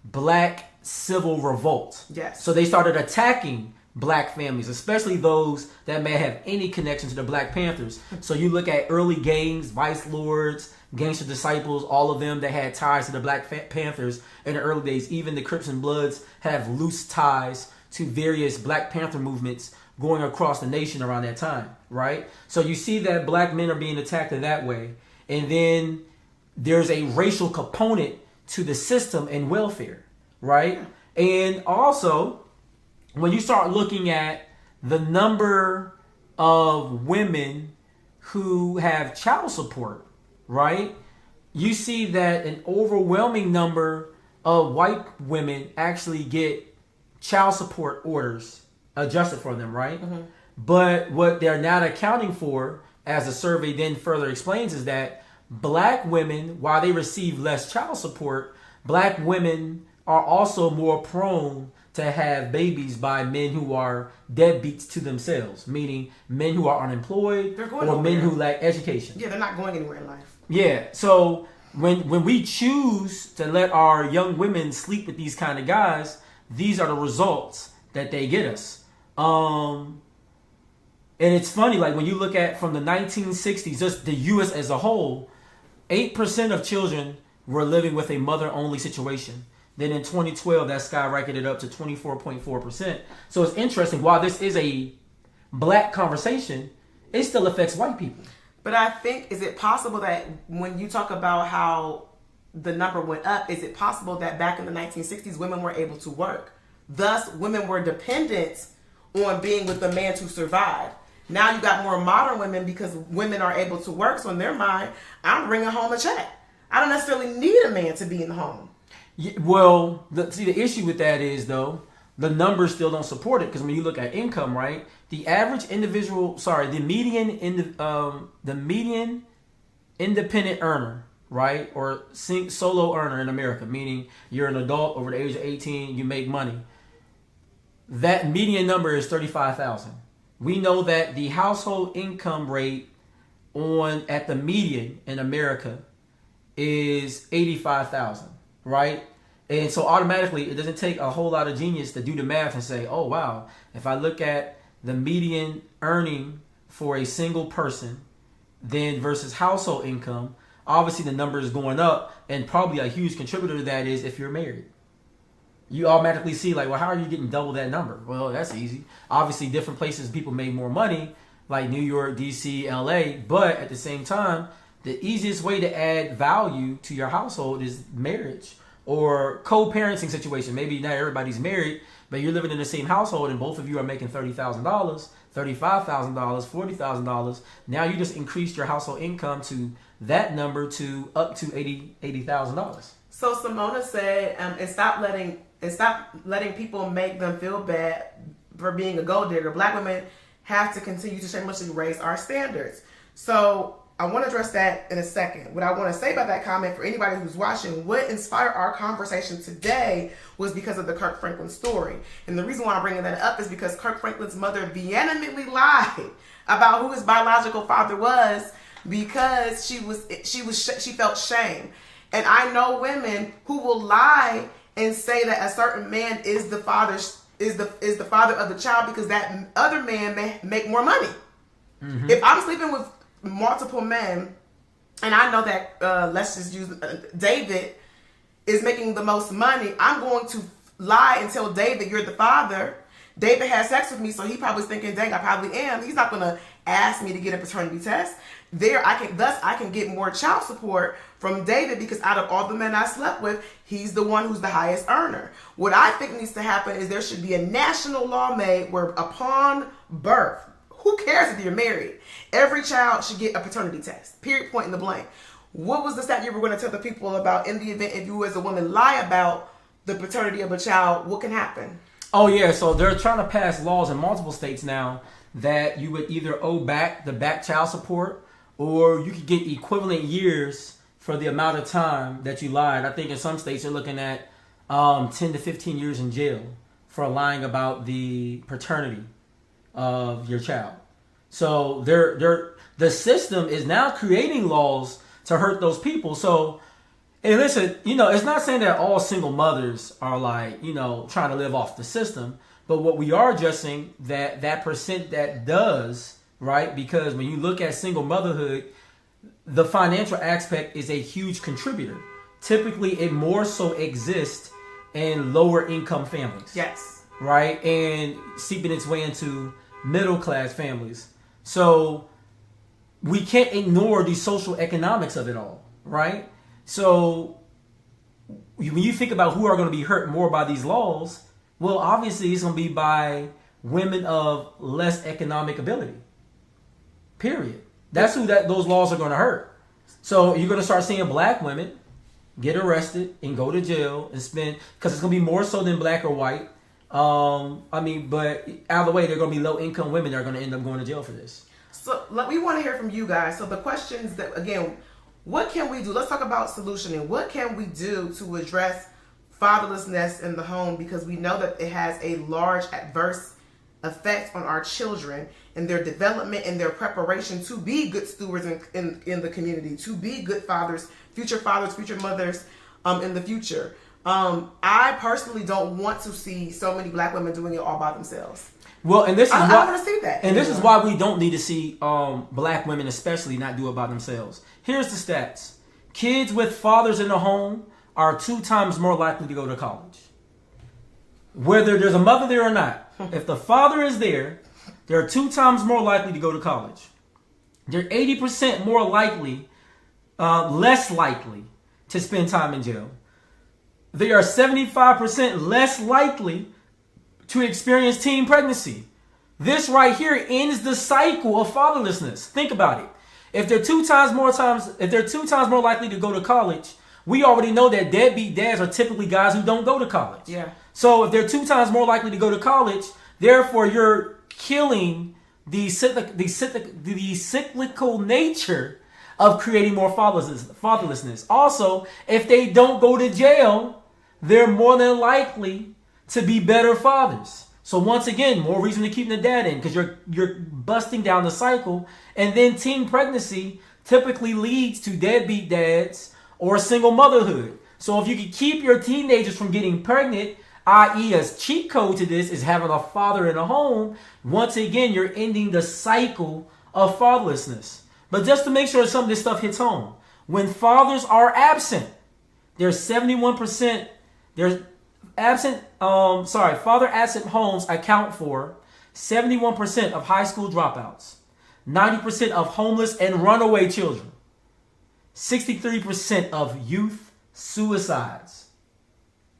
black civil revolt. Yes. So they started attacking black families, especially those that may have any connection to the Black Panthers. So you look at early gangs, vice lords, gangster disciples, all of them that had ties to the Black Panthers in the early days. Even the Crips and Bloods have loose ties to various Black Panther movements going across the nation around that time, right? So you see that black men are being attacked in that way. And then there's a racial component to the system and welfare, right? And also, when you start looking at the number of women who have child support, right? You see that an overwhelming number of white women actually get child support orders adjusted for them, right? Mm-hmm. But what they're not accounting for, as the survey then further explains, is that black women, while they receive less child support, black women are also more prone to have babies by men who are deadbeats to themselves, meaning men who are unemployed or men who lack education. Yeah, they're not going anywhere in life. Yeah, so when we choose to let our young women sleep with these kind of guys, these are the results that they get us. And it's funny, like when you look at from the 1960s, just the U.S. as a whole, 8% of children were living with a mother-only situation. Then in 2012, that skyrocketed up to 24.4%. So it's interesting. While this is a black conversation, it still affects white people. But I think, is it possible that when you talk about how the number went up, is it possible that back in the 1960s, women were able to work? Thus, women were dependent on being with the man to survive. Now you got more modern women because women are able to work. So in their mind, I'm bringing home a check. I don't necessarily need a man to be in the home. Yeah, well, the issue with that is, though, the numbers still don't support it, because when you look at income, right, the average individual, the median independent earner, right, or solo earner in America, meaning you're an adult over the age of 18, you make money. That median number is 35,000. We know that the household income rate at the median in America is 85,000, right? And so automatically, it doesn't take a whole lot of genius to do the math and say, oh, wow, if I look at the median earning for a single person then versus household income, obviously the number is going up. And probably a huge contributor to that is if you're married. You automatically see, like, well, how are you getting double that number? Well, that's easy. Obviously, different places people make more money, like New York, D.C., L.A. But at the same time, the easiest way to add value to your household is marriage. Or co-parenting situation. Maybe not everybody's married, but you're living in the same household and both of you are making $30,000, $35,000, $40,000. Now you just increased your household income to that number to up to $80,000. So Simona said, and stop letting people make them feel bad for being a gold digger. Black women have to continue to shamelessly raise our standards. So I want to address that in a second. What I want to say about that comment for anybody who's watching, what inspired our conversation today was because of the Kirk Franklin story. And the reason why I'm bringing that up is because Kirk Franklin's mother vehemently lied about who his biological father was because she felt shame. And I know women who will lie and say that a certain man is the father of the child because that other man may make more money. Mm-hmm. If I'm sleeping with multiple men, and I know that let's just use David is making the most money, I'm going to lie and tell David you're the father. David has sex with me, so he probably thinking, dang, I probably am. He's not going to ask me to get a paternity test. I can get more child support from David because out of all the men I slept with, he's the one who's the highest earner. What I think needs to happen is there should be a national law made where upon birth, who cares if you're married, every child should get a paternity test. Period, point in the blank. What was the stat you were going to tell the people about in the event if you as a woman lie about the paternity of a child, what can happen? Oh, yeah. So they're trying to pass laws in multiple states now that you would either owe back child support or you could get equivalent years for the amount of time that you lied. I think in some states they're looking at 10 to 15 years in jail for lying about the paternity of your child. So the system is now creating laws to hurt those people. So, and listen, it's not saying that all single mothers are like, trying to live off the system, but what we are addressing that percent that does, right? Because when you look at single motherhood, the financial aspect is a huge contributor. Typically, it more so exists in lower income families. Yes. Right? And seeping its way into middle class families. So we can't ignore the social economics of it all, right? So when you think about who are going to be hurt more by these laws, well, obviously it's going to be by women of less economic ability. Period. That's who those laws are going to hurt. So you're going to start seeing black women get arrested and go to jail and spend, because it's going to be more so than black or white. But out of the way, there are going to be low income women that are going to end up going to jail for this. So we want to hear from you guys. So the questions that, again, what can we do? Let's talk about solutioning. What can we do to address fatherlessness in the home? Because we know that it has a large adverse effect on our children and their development and their preparation to be good stewards in the community, to be good fathers, future mothers in the future. I personally don't want to see so many black women doing it all by themselves. Well, and this is I want to see that. And this is why we don't need to see black women especially not do it by themselves. Here's the stats. Kids with fathers in the home are 2 times more likely to go to college. Whether there's a mother there or not, if the father is there, they're 2 times more likely to go to college. They're 80% more likely, less likely to spend time in jail. They are 75% less likely to experience teen pregnancy. This right here ends the cycle of fatherlessness. Think about it. If they're 2 times more likely to go to college, we already know that deadbeat dads are typically guys who don't go to college. Yeah. So if they're 2 times more likely to go to college, therefore you're killing the cyclical nature of creating more fatherlessness. Also, if they don't go to jail, they're more than likely to be better fathers. So once again, more reason to keep the dad in, because you're busting down the cycle. And then teen pregnancy typically leads to deadbeat dads or single motherhood. So if you can keep your teenagers from getting pregnant, i.e. a cheat code to this is having a father in a home, once again, you're ending the cycle of fatherlessness. But just to make sure some of this stuff hits home, when fathers are absent, there's 71%, father absent homes account for 71% of high school dropouts, 90% of homeless and runaway children, 63% of youth suicides,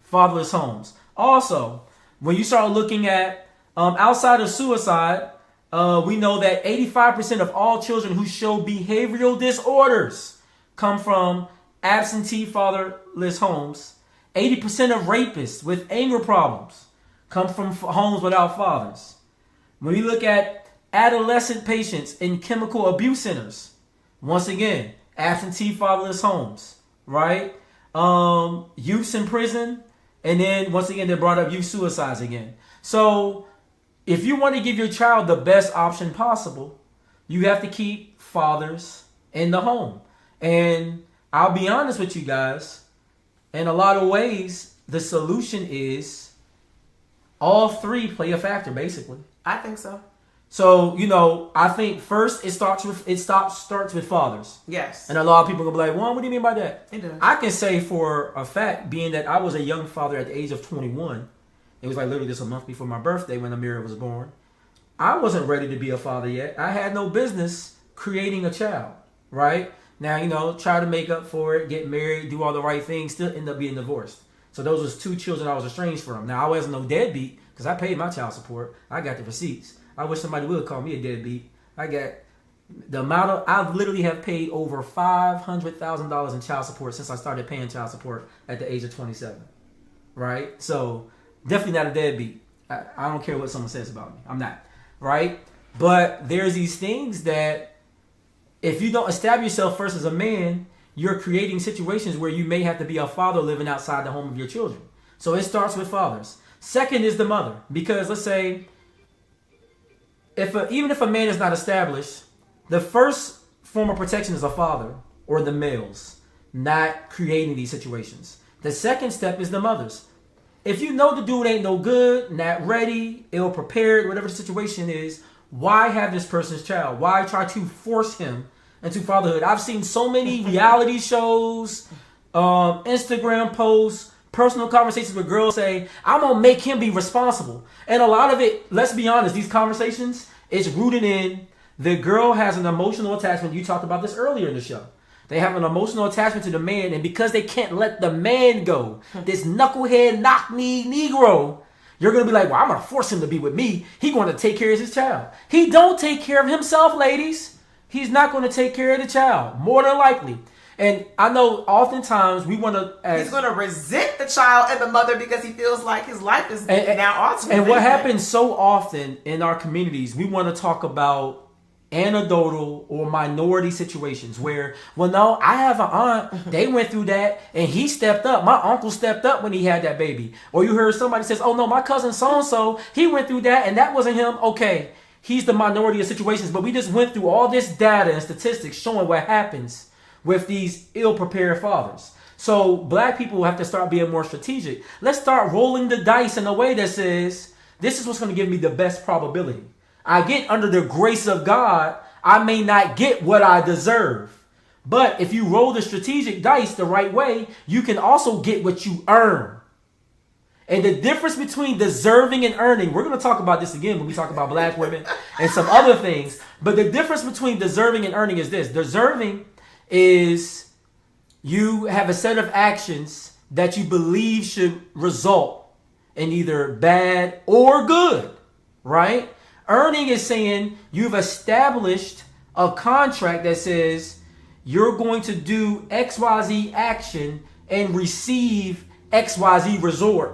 fatherless homes. Also, when you start looking at outside of suicide, we know that 85% of all children who show behavioral disorders come from absentee fatherless homes. 80% of rapists with anger problems come from homes without fathers. When we look at adolescent patients in chemical abuse centers, once again, absentee fatherless homes, right? Youths in prison, and then once again, they brought up youth suicides again. So if you want to give your child the best option possible, you have to keep fathers in the home. And I'll be honest with you guys, in a lot of ways, the solution is all 3 play a factor, basically. I think so. So, I think first it starts with fathers. Yes. And a lot of people are going to be like, well, what do you mean by that? It does. I can say for a fact, being that I was a young father at the age of 21, it was like literally just a month before my birthday when Amira was born. I wasn't ready to be a father yet. I had no business creating a child, right? Now, try to make up for it, get married, do all the right things, still end up being divorced. So those was 2 children I was estranged from. Now, I wasn't no deadbeat because I paid my child support. I got the receipts. I wish somebody would call me a deadbeat. I got the amount of, I literally have paid over $500,000 in child support since I started paying child support at the age of 27, right? So definitely not a deadbeat. I don't care what someone says about me. I'm not, right? But there's these things that if you don't establish yourself first as a man, you're creating situations where you may have to be a father living outside the home of your children. So it starts with fathers. Second is the mother, because let's say, even if a man is not established, the first form of protection is a father or the males, not creating these situations. The second step is the mothers. If you know the dude ain't no good, not ready, ill-prepared, whatever the situation is, why have this person's child? Why try to force him into fatherhood? I've seen so many reality shows, Instagram posts, personal conversations where girls say, I'm going to make him be responsible. And a lot of it, let's be honest, these conversations, it's rooted in the girl has an emotional attachment. You talked about this earlier in the show. They have an emotional attachment to the man, and because they can't let the man go, this knucklehead, knock-knee Negro, you're going to be like, well, I'm going to force him to be with me. He's going to take care of his child. He don't take care of himself, ladies. He's not going to take care of the child, more than likely. And I know oftentimes we want to... He's going to resent the child and the mother because he feels like his life is now altered. And what happens so often in our communities, we want to talk about anecdotal or minority situations where, well, no, I have an aunt, they went through that and he stepped up. My uncle stepped up when he had that baby. Or you heard somebody says, oh no, my cousin so-and-so, he went through that and that wasn't him. Okay, he's the minority of situations, but we just went through all this data and statistics showing what happens with these ill-prepared fathers. So black people have to start being more strategic. Let's start rolling the dice in a way that says, this is what's going to give me the best probability. I get under the grace of God, I may not get what I deserve. But if you roll the strategic dice the right way, you can also get what you earn. And the difference between deserving and earning, we're going to talk about this again when we talk about black women and some other things. But the difference between deserving and earning is this. Deserving is you have a set of actions that you believe should result in either bad or good, right? Earning is saying you've established a contract that says you're going to do XYZ action and receive XYZ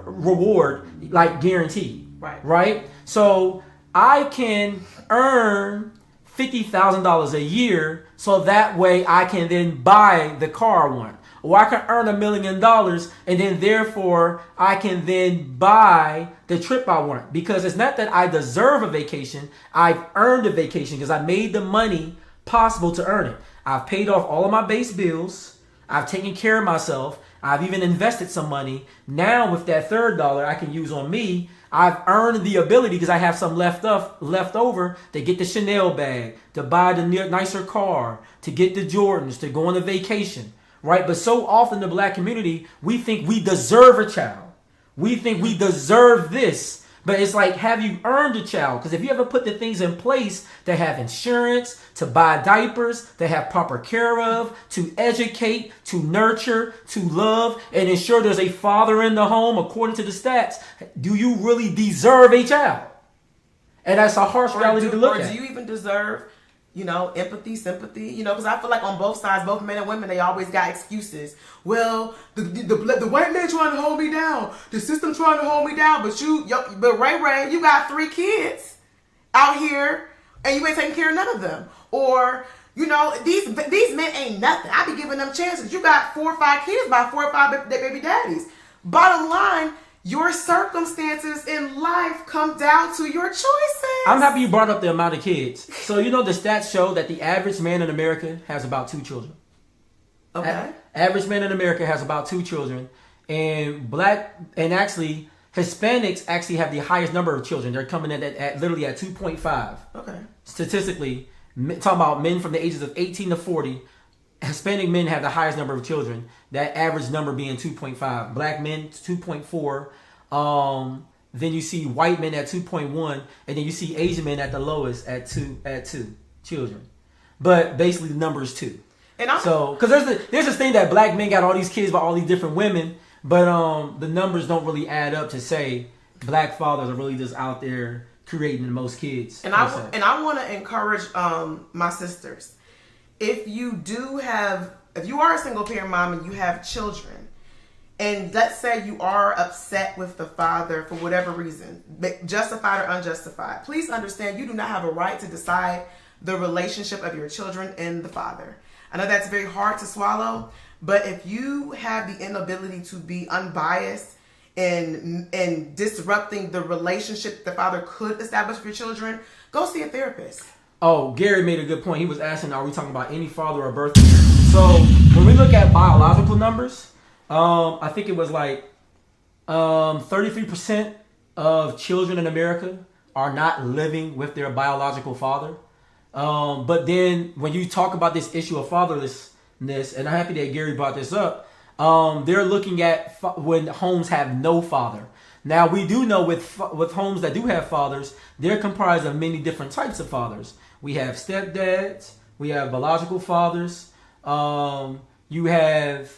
reward, like guaranteed. Right? So I can earn $50,000 a year so that way I can then buy the car I want. Or I can earn $1 million and then therefore I can then buy the trip I want. Because it's not that I deserve a vacation. I've earned a vacation because I made the money possible to earn it. I've paid off all of my base bills. I've taken care of myself. I've even invested some money. Now with that $3 I can use on me, I've earned the ability because I have some left over to get the Chanel bag, to buy the nicer car, to get the Jordans, to go on a vacation, right? But so often in the black community, we think we deserve a child. We think we deserve this. But it's like, have you earned a child? Because if you ever put the things in place to have insurance, to buy diapers, to have proper care of, to educate, to nurture, to love, and ensure there's a father in the home according to the stats, do you really deserve a child? And that's a harsh reality to look at. Or do you even deserve, empathy, sympathy? Because I feel like on both sides, both men and women, they always got excuses. Well, the white man trying to hold me down, the system trying to hold me down, but Ray, you got 3 kids out here, and you ain't taking care of none of them. Or these men ain't nothing. I be giving them chances. You got 4 or 5 kids by 4 or 5 baby daddies. Bottom line, your circumstances in life come down to your choices. I'm happy you brought up the amount of kids. So the stats show that the average man in America has about 2 children. Okay. Average man in America has about 2 children, and actually Hispanics actually have the highest number of children. They're coming at literally at 2.5. Okay. Statistically, talking about men from the ages of 18 to 40, Hispanic men have the highest number of children. That average number being 2.5. Black men 2.4. Then you see white men at 2.1, and then you see Asian men at the lowest at 2 children. But basically the number is 2. And because there's this thing that black men got all these kids by all these different women, but the numbers don't really add up to say black fathers are really just out there creating the most kids. And I want to encourage my sisters. If you are a single parent mom and you have children, and let's say you are upset with the father for whatever reason, justified or unjustified, please understand you do not have a right to decide the relationship of your children and the father. I know that's very hard to swallow, but if you have the inability to be unbiased and disrupting the relationship the father could establish with your children, go see a therapist. Oh, Gary made a good point. He was asking, are we talking about any father or birth? So when we look at biological numbers, I think it was like 33% of children in America are not living with their biological father. But then when you talk about this issue of fatherlessness, and I'm happy that Gary brought this up, they're looking at when homes have no father. Now, we do know with homes that do have fathers, they're comprised of many different types of fathers. We have stepdads, we have biological fathers, you have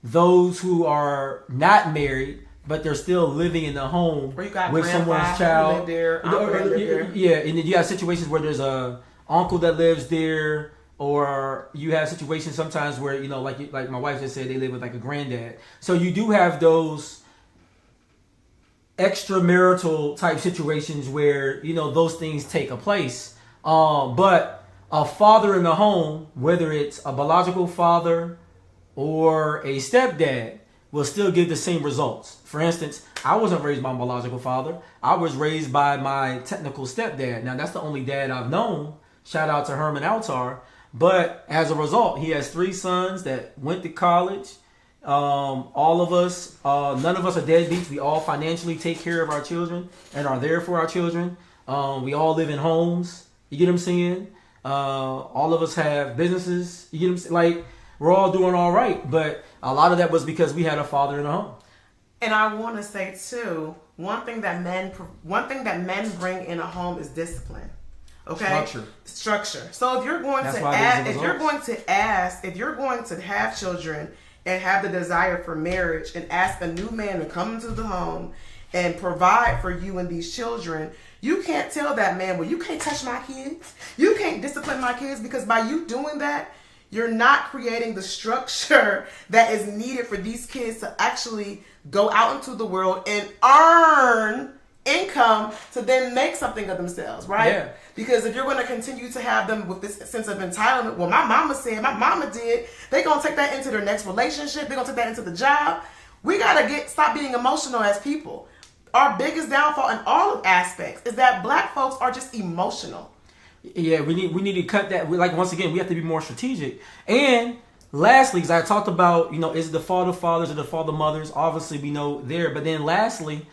those who are not married, but they're still living in the home with someone's child. Yeah, and then you have situations where there's a uncle that lives there, or you have situations sometimes where, like my wife just said, they live with like a granddad. So you do have those extramarital type situations where, those things take a place. But a father in the home, whether it's a biological father or a stepdad, will still give the same results. For instance, I wasn't raised by my biological father. I was raised by my technical stepdad. Now, that's the only dad I've known. Shout out to Herman Altar. But as a result, he has 3 sons that went to college. All of us, none of us are deadbeats. We all financially take care of our children and are there for our children. We all live in homes. You get what I'm saying? All of us have businesses. You know what I'm saying? Like, we're all doing all right, but a lot of that was because we had a father in the home. And I want to say too, one thing that men bring in a home is discipline. Okay, structure. So if you're going to have children and have the desire for marriage and ask a new man to come into the home and provide for you and these children, you can't tell that man, well, you can't touch my kids, you can't discipline my kids, because by you doing that, you're not creating the structure that is needed for these kids to actually go out into the world and earn income to then make something of themselves, right? Yeah. Because if you're going to continue to have them with this sense of entitlement, well, my mama said, my mama did, they're going to take that into their next relationship, they're going to take that into the job. We got to stop being emotional as people. Our biggest downfall in all aspects is that black folks are just emotional. Yeah, we need to cut that. Like, once again, we have to be more strategic. And lastly, because I talked about, is it the fault of fathers or the fault of mothers? Obviously, we know there. But then lastly,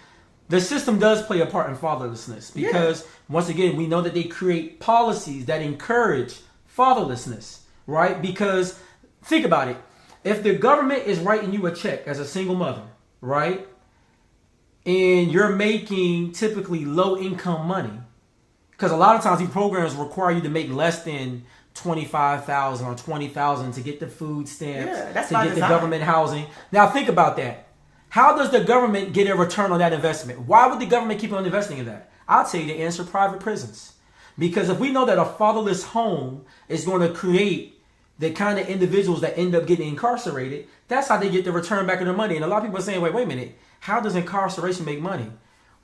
the system does play a part in fatherlessness, because once again, we know that they create policies that encourage fatherlessness, right? Because think about it. If the government is writing you a check as a single mother, right? And you're making typically low income money, because a lot of times these programs require you to make less than $25,000 or $20,000 to get the food stamps, to get the government housing. Now think about that. How does the government get a return on that investment? Why would the government keep on investing in that? I'll tell you the answer: private prisons. Because if we know that a fatherless home is going to create the kind of individuals that end up getting incarcerated, that's how they get the return back of their money. And a lot of people are saying, wait a minute, how does incarceration make money?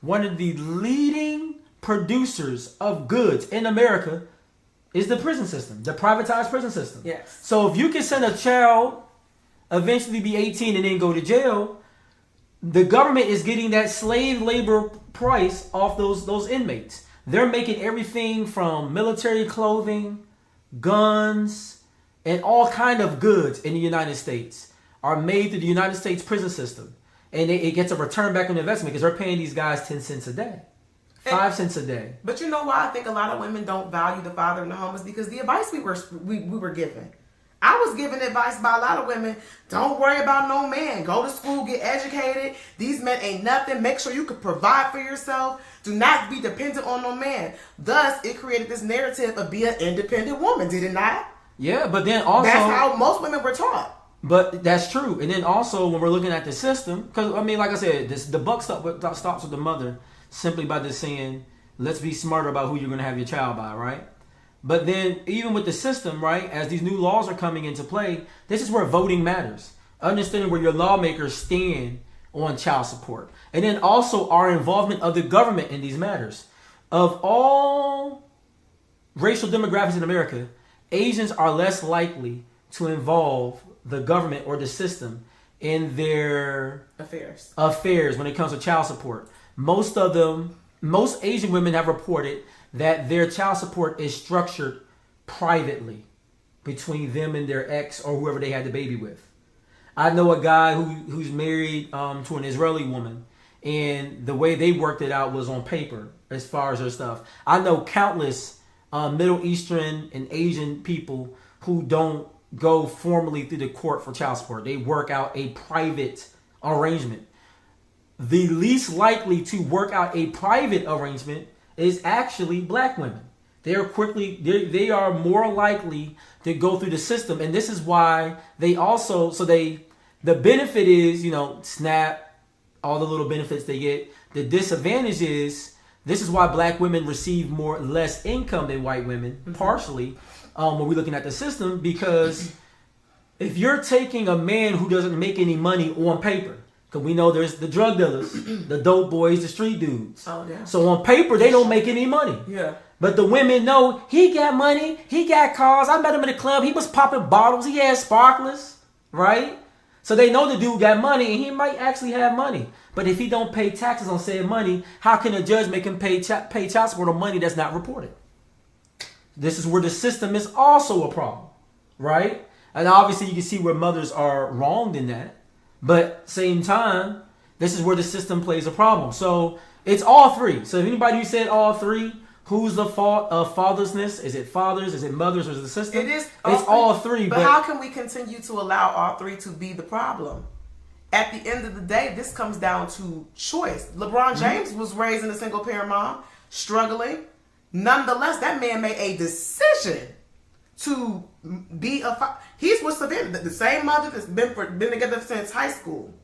One of the leading producers of goods in America is the prison system, the privatized prison system. Yes. So if you can send a child eventually be 18 and then go to jail, the government is getting that slave labor price off those inmates. They're making everything from military clothing, guns, and all kind of goods in the United States are made through the United States prison system. And it gets a return back on investment, because they're paying these guys 10 cents a day, 5 cents a day. But you know why I think a lot of women don't value the father in the home is because the advice we were given. I was given advice by a lot of women: don't worry about no man. Go to school, get educated. These men ain't nothing. Make sure you can provide for yourself. Do not be dependent on no man. Thus, it created this narrative of be an independent woman, did it not? Yeah, but then also... That's how most women were taught. But that's true. And then also, when we're looking at the system, because, I mean, like I said, the buck stops with the mother simply by just saying, let's be smarter about who you're going to have your child by, right? But then even with the system, right, as these new laws are coming into play, this is where voting matters. Understanding where your lawmakers stand on child support. And then also our involvement of the government in these matters. Of all racial demographics in America, Asians are less likely to involve the government or the system in their affairs when it comes to child support. Most Asian women have reported that their child support is structured privately between them and their ex or whoever they had the baby with. I know a guy who's married to an Israeli woman, and the way they worked it out was on paper as far as their stuff. I know countless Middle Eastern and Asian people who don't go formally through the court for child support. They work out a private arrangement. The least likely to work out a private arrangement is actually black women. They are more likely to go through the system, and this is why they also the benefit is, SNAP, all the little benefits they get. The disadvantage is, this is why black women receive less income than white women, partially, when we're looking at the system, because if you're taking a man who doesn't make any money on paper, because we know there's the drug dealers, the dope boys, the street dudes. Oh, yeah. So on paper, they don't make any money. Yeah. But the women know he got money, he got cars. I met him in the club. He was popping bottles. He had sparklers, right? So they know the dude got money, and he might actually have money. But if he don't pay taxes on said money, how can a judge make him pay child support on money that's not reported? This is where the system is also a problem, right? And obviously you can see where mothers are wronged in that. But same time, this is where the system plays a problem. So it's all three. So if anybody who said all three, who's the fault of fatherlessness? Is it fathers? Is it mothers? Or is it the system? It is. It's all three. But how can we continue to allow all three to be the problem? At the end of the day, this comes down to choice. LeBron James was raised in a single parent mom, struggling. Nonetheless, that man made a decision to be he's with Savannah, the same mother that's been together since high school.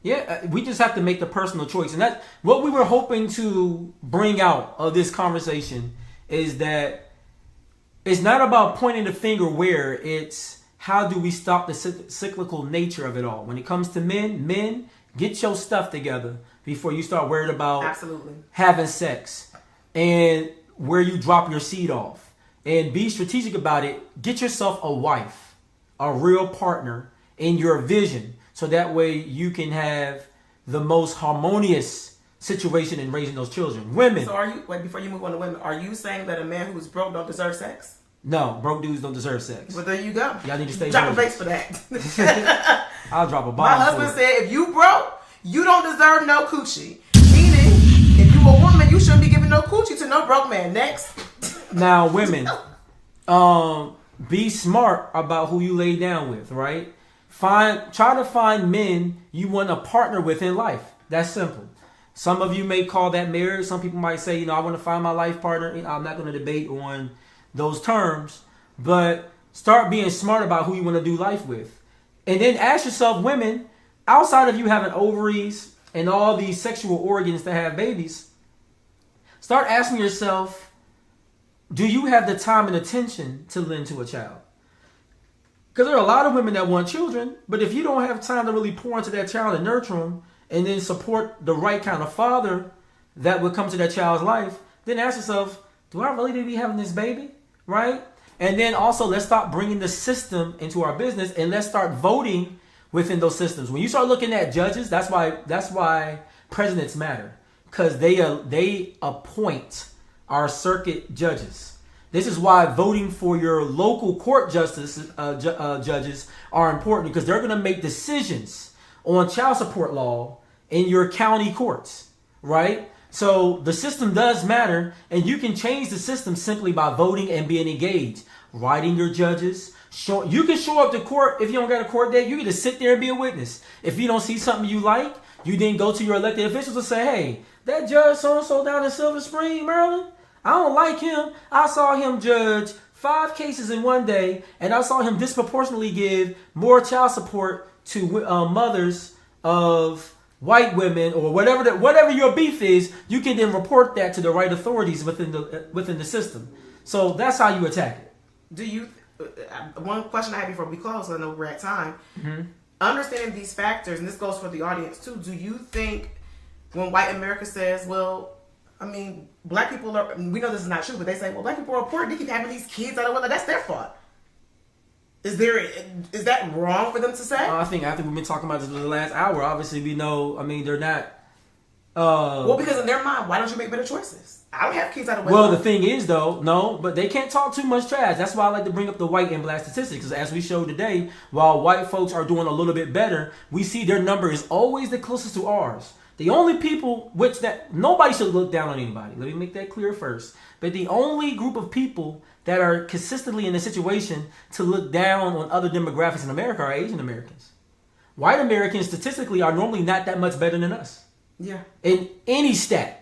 Yeah, we just have to make the personal choice. And that's what we were hoping to bring out of this conversation, is that it's not about pointing the finger where, it's how do we stop the cyclical nature of it all. When it comes to men, get your stuff together before you start worried about Absolutely. having sex and where you drop your seed off. And be strategic about it. Get yourself a wife, a real partner in your vision, so that way you can have the most harmonious situation in raising those children. Women. So are you, wait, before you move on to women, are you saying that a man who is broke don't deserve sex? No, broke dudes don't deserve sex. Well, there you go. Y'all need to stay Drop a virgins. base for that. I'll drop a bomb. My husband said, if you broke, you don't deserve no coochie. Meaning, if you a woman, you shouldn't be giving no coochie to no broke man. Next. Now, women, be smart about who you lay down with, right? Try to find men you want to partner with in life. That's simple. Some of you may call that marriage. Some people might say, I want to find my life partner. I'm not going to debate on those terms, but start being smart about who you want to do life with. And then ask yourself, women, outside of you having ovaries and all these sexual organs to have babies, start asking yourself, do you have the time and attention to lend to a child? Because there are a lot of women that want children, but if you don't have time to really pour into that child and nurture them, and then support the right kind of father that would come to that child's life, then ask yourself, do I really need to be having this baby? Right? And then also, let's stop bringing the system into our business, and let's start voting within those systems. When you start looking at judges, that's why presidents matter, because they appoint our circuit judges. This is why voting for your local court judges are important, because they're going to make decisions on child support law in your county courts, right? So the system does matter, and you can change the system simply by voting and being engaged. Writing your judges. You can show up to court if you don't got a court date. You can just sit there and be a witness. If you don't see something you like, you then go to your elected officials and say, hey, that judge so-and-so down in Silver Spring, Maryland, I don't like him. I saw him judge 5 cases in one day, and I saw him disproportionately give more child support to mothers of white women, or whatever your beef is. You can then report that to the right authorities within the system. So that's how you attack it. Do you? One question I have before we close, I know we're at time. Mm-hmm. Understanding these factors, and this goes for the audience too. Do you think when white America says, well, I mean, black people are, we know this is not true, but they say, well, black people are poor, they keep having these kids out of wedlock, that's their fault. Is that wrong for them to say? I think after we've been talking about this for the last hour, obviously we know, I mean, they're not. Well, because in their mind, why don't you make better choices? I don't have kids out of wedlock. Well, the thing is, though, no, but they can't talk too much trash. That's why I like to bring up the white and black statistics, because as we showed today, while white folks are doing a little bit better, we see their number is always the closest to ours. The only people nobody should look down on anybody. Let me make that clear first. But the only group of people that are consistently in a situation to look down on other demographics in America are Asian Americans. White Americans statistically are normally not that much better than us. Yeah. In any stat,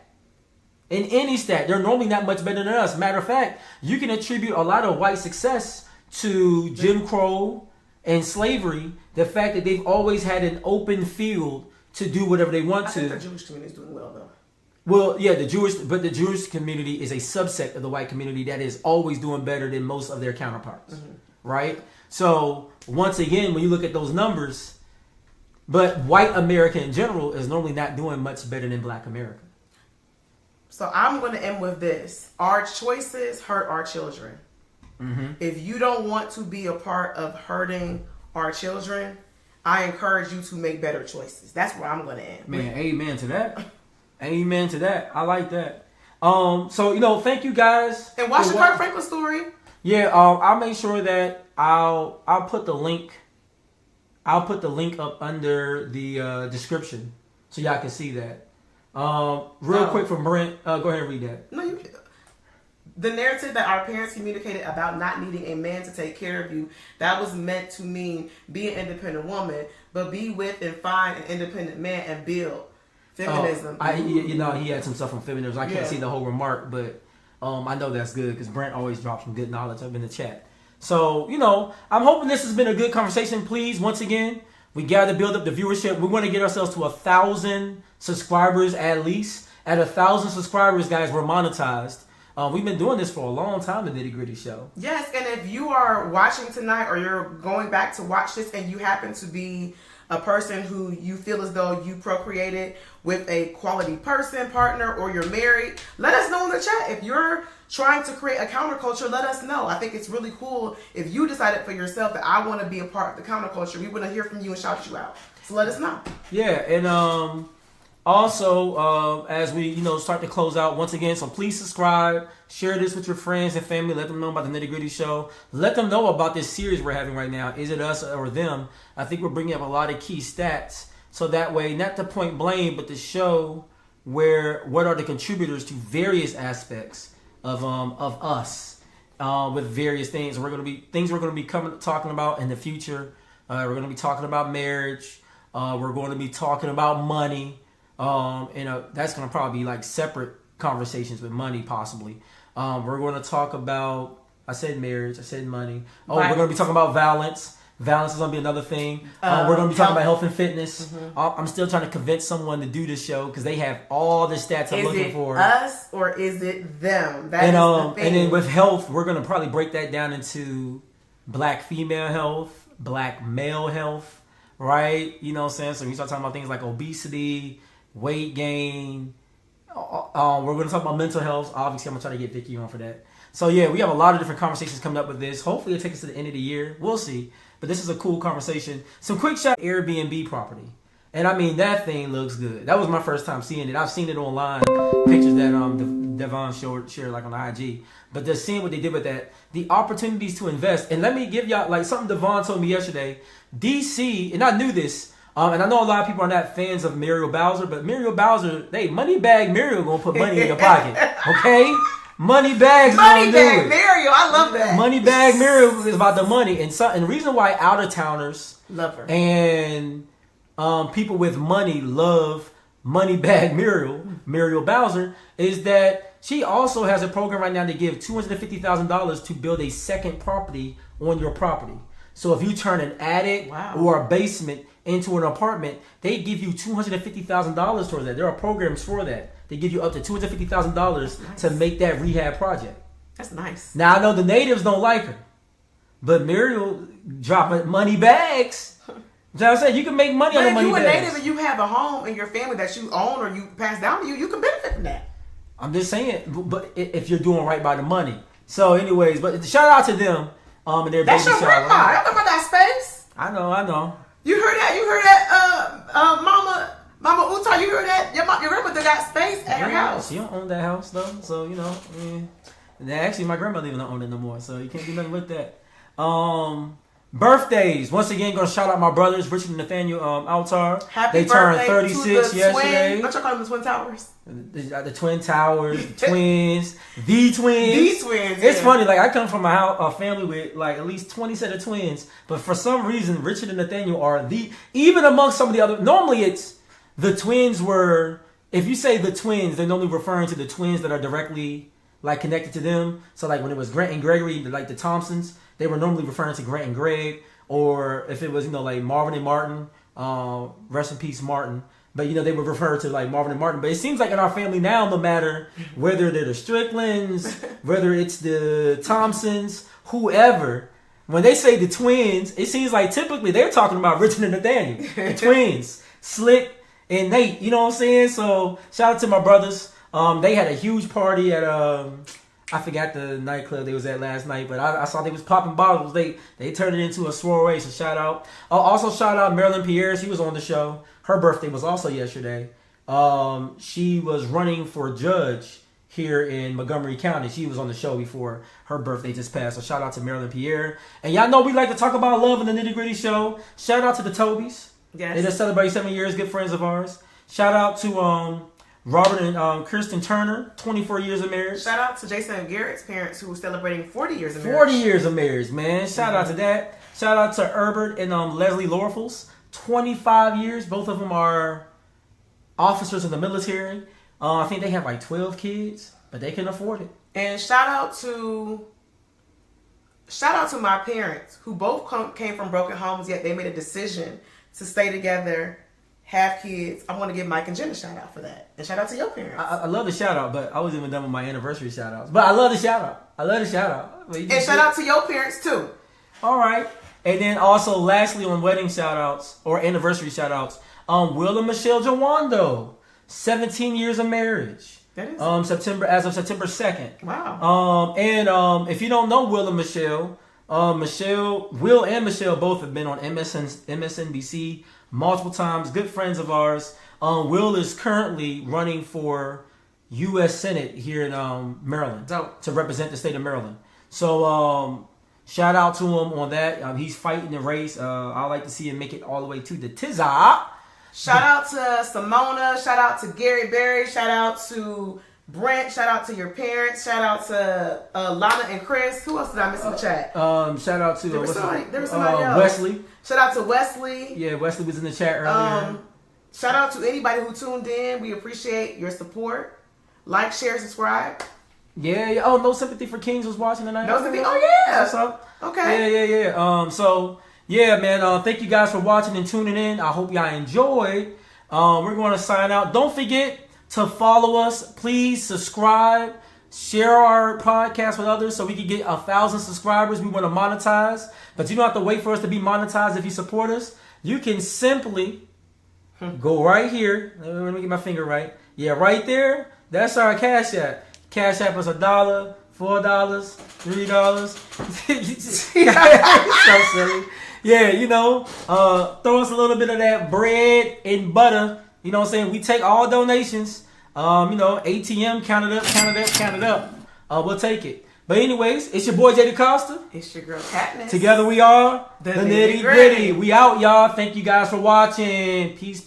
they're normally not much better than us. Matter of fact, you can attribute a lot of white success to Jim Crow and slavery, the fact that they've always had an open field to do whatever they want to. I think the Jewish community is doing well, though. Well, yeah, the Jewish community is a subset of the white community that is always doing better than most of their counterparts, right? So once again, when you look at those numbers, but white America in general is normally not doing much better than black America. So I'm going to end with this. Our choices hurt our children. Mm-hmm. If you don't want to be a part of hurting our children, I encourage you to make better choices. That's where I'm going to end. Man, amen to that. Amen to that. I like that. So, thank you guys. And watch the Kirk Franklin story. Yeah, I'll make sure that I'll put the link. I'll put the link up under the description so y'all can see that. Real quick from Brent. Go ahead and read that. No, you. the narrative that our parents communicated about not needing a man to take care of you, that was meant to mean be an independent woman, but be with and find an independent man and build. Feminism. He had some stuff on feminism. I can't see the whole remark, but I know that's good because Brent always drops some good knowledge up in the chat. So, I'm hoping this has been a good conversation. Please, once again, we got to build up the viewership. We want to get ourselves to 1,000 subscribers at least. At 1,000 subscribers, guys, we're monetized. We've been doing this for a long time, the Nitty Gritty Show. Yes, and if you are watching tonight or you're going back to watch this and you happen to be a person who you feel as though you procreated with a quality person, partner, or you're married, let us know in the chat. If you're trying to create a counterculture, let us know. I think it's really cool if you decided for yourself that I want to be a part of the counterculture. We want to hear from you and shout you out. So let us know. Yeah, and also, as we, start to close out once again, so please subscribe, share this with your friends and family, let them know about the Nitty Gritty Show, let them know about this series we're having right now. Is it us or them? I think we're bringing up a lot of key stats, so that way, not to point blame, but to show what are the contributors to various aspects of us with various things. We're going to be talking about in the future. We're going to be talking about marriage. We're going to be talking about money. That's going to probably be like separate conversations with money, possibly. We're going to talk about, I said marriage, I said money. We're going to be talking about violence. Violence is going to be another thing. We're going to be talking about health and fitness. Mm-hmm. I'm still trying to convince someone to do this show because they have all the stats I'm looking for. Is it us or is it them? That is the thing. And then with health, we're going to probably break that down into black female health, black male health, right? You know what I'm saying? So we start talking about things like obesity, weight gain. We're going to talk about mental health. Obviously, I'm going to try to get Vicky on for that. So yeah, we have a lot of different conversations coming up with this. Hopefully it'll take us to the end of the year. We'll see. But this is a cool conversation. Some quick shot Airbnb property. And I mean, that thing looks good. That was my first time seeing it. I've seen it online. Pictures that Devon shared like on the IG. But just seeing what they did with that. The opportunities to invest. And let me give y'all like something Devon told me yesterday. DC, and I knew this. And I know a lot of people are not fans of Muriel Bowser. But Muriel Bowser, Moneybag Muriel gonna put money in your pocket. Okay? Moneybag Muriel, I love that. Moneybag Muriel is about the money, and the reason why out of towners love her and people with money love Moneybag Muriel Bowser is that she also has a program right now to give $250,000 to build a second property on your property. So if you turn an attic or a basement into an apartment, they give you $250,000 towards that. There are programs for that. They give you up to $250,000 to make that rehab project. That's nice. Now I know the natives don't like her, but Muriel dropping money bags. You know what I'm saying? You can make money on the money bags. If you're a native and you have a home in your family that you own or you pass down to you, you can benefit from that. I'm just saying, but if you're doing right by the money. So, anyways, but shout out to them and their That's baby your shower. grandma. I don't know about that space. I know. You heard that? Mama Uta, you heard that? Your grandmother got space at her house. She don't own that house though, so actually my grandmother even don't own it no more, so you can't do nothing with that. Birthdays. Once again, gonna shout out my brothers, Richard and Nathaniel Altar. Happy they turned birthday 36 to the yesterday. What y'all call them, the Twin Towers? The Twin Towers, the twins, the twins. These twins. It's funny, like I come from a family with like at least 20 set of twins, but for some reason, Richard and Nathaniel are even amongst some of the other. Normally, it's the twins were. If you say the twins, they're normally referring to the twins that are directly like connected to them. So like when it was Grant and Gregory, like the Thompsons, they were normally referring to Grant and Greg, or if it was like Marvin and Martin, rest in peace Martin. But they would refer to like Marvin and Martin. But it seems like in our family now, no matter whether they're the Stricklands, whether it's the Thompsons, whoever, when they say the twins, it seems like typically they're talking about Richard and Nathaniel, the twins, Slick and Nate. You know what I'm saying? So shout out to my brothers. They had a huge party at I forgot the nightclub they was at last night, but I saw they was popping bottles. They turned it into a soiree, so shout out. Also shout out Marilyn Pierre. She was on the show. Her birthday was also yesterday. She was running for judge here in Montgomery County. She was on the show before her birthday just passed. So shout out to Marilyn Pierre. And y'all know we like to talk about love in the Nitty Gritty Show. Shout out to the Tobys. Yes. They just celebrated 7 years, good friends of ours. Shout out to Robert and Kristen Turner, 24 years of marriage. Shout out to Jason and Garrett's parents who were celebrating 40 years of marriage. 40 years of marriage, man. Shout out to that. Shout out to Herbert and Leslie Lorfels, 25 years. Both of them are officers in the military. I think they have like 12 kids, but they can afford it. And shout out to my parents who both came from broken homes, yet they made a decision to stay together, have kids. I want to give Mike and Jen a shout out for that. And shout out to your parents. I love the shout out, but I wasn't even done with my anniversary shout outs. But I love the shout out. And shout out to your parents too. All right. And then also lastly on wedding shout outs or anniversary shout outs, Will and Michelle Jawando, 17 years of marriage. That is as of September 2nd. Wow. And if you don't know Will and Michelle, Will and Michelle both have been on MSNBC multiple times. Good friends of ours. Will is currently running for U.S. Senate here in Maryland to represent the state of Maryland. So shout out to him on that. He's fighting the race. I like to see him make it all the way to the tizza. Shout out to Simona. Shout out to Gary Berry. Shout out to Brent. Shout out to your parents. Shout out to Lana and Chris. Who else did I miss in the chat? Shout out to there was somebody else. Wesley. Shout out to Wesley. Yeah, Wesley was in the chat earlier. Shout out to anybody who tuned in. We appreciate your support. Like, share, subscribe. Yeah. Oh, No Sympathy for Kings was watching tonight. No Sympathy. Oh yeah. What's up? Okay. Yeah. So yeah, man. Thank you guys for watching and tuning in. I hope y'all enjoyed. We're going to sign out. Don't forget to follow us. Please subscribe. Share our podcast with others so we can get 1,000 subscribers. We want to monetize, but you don't have to wait for us to be monetized if you support us. You can simply go right here. Let me get my finger right. Yeah, right there. That's our Cash App. Cash App is $1, $4, $3. So silly. Yeah, throw us a little bit of that bread and butter. You know what I'm saying? We take all donations. ATM, count it up. We'll take it. But anyways, it's your boy, Jay DaCosta. It's your girl, Katniss. Together we are the Nitty Gritty. We out, y'all. Thank you guys for watching. Peace.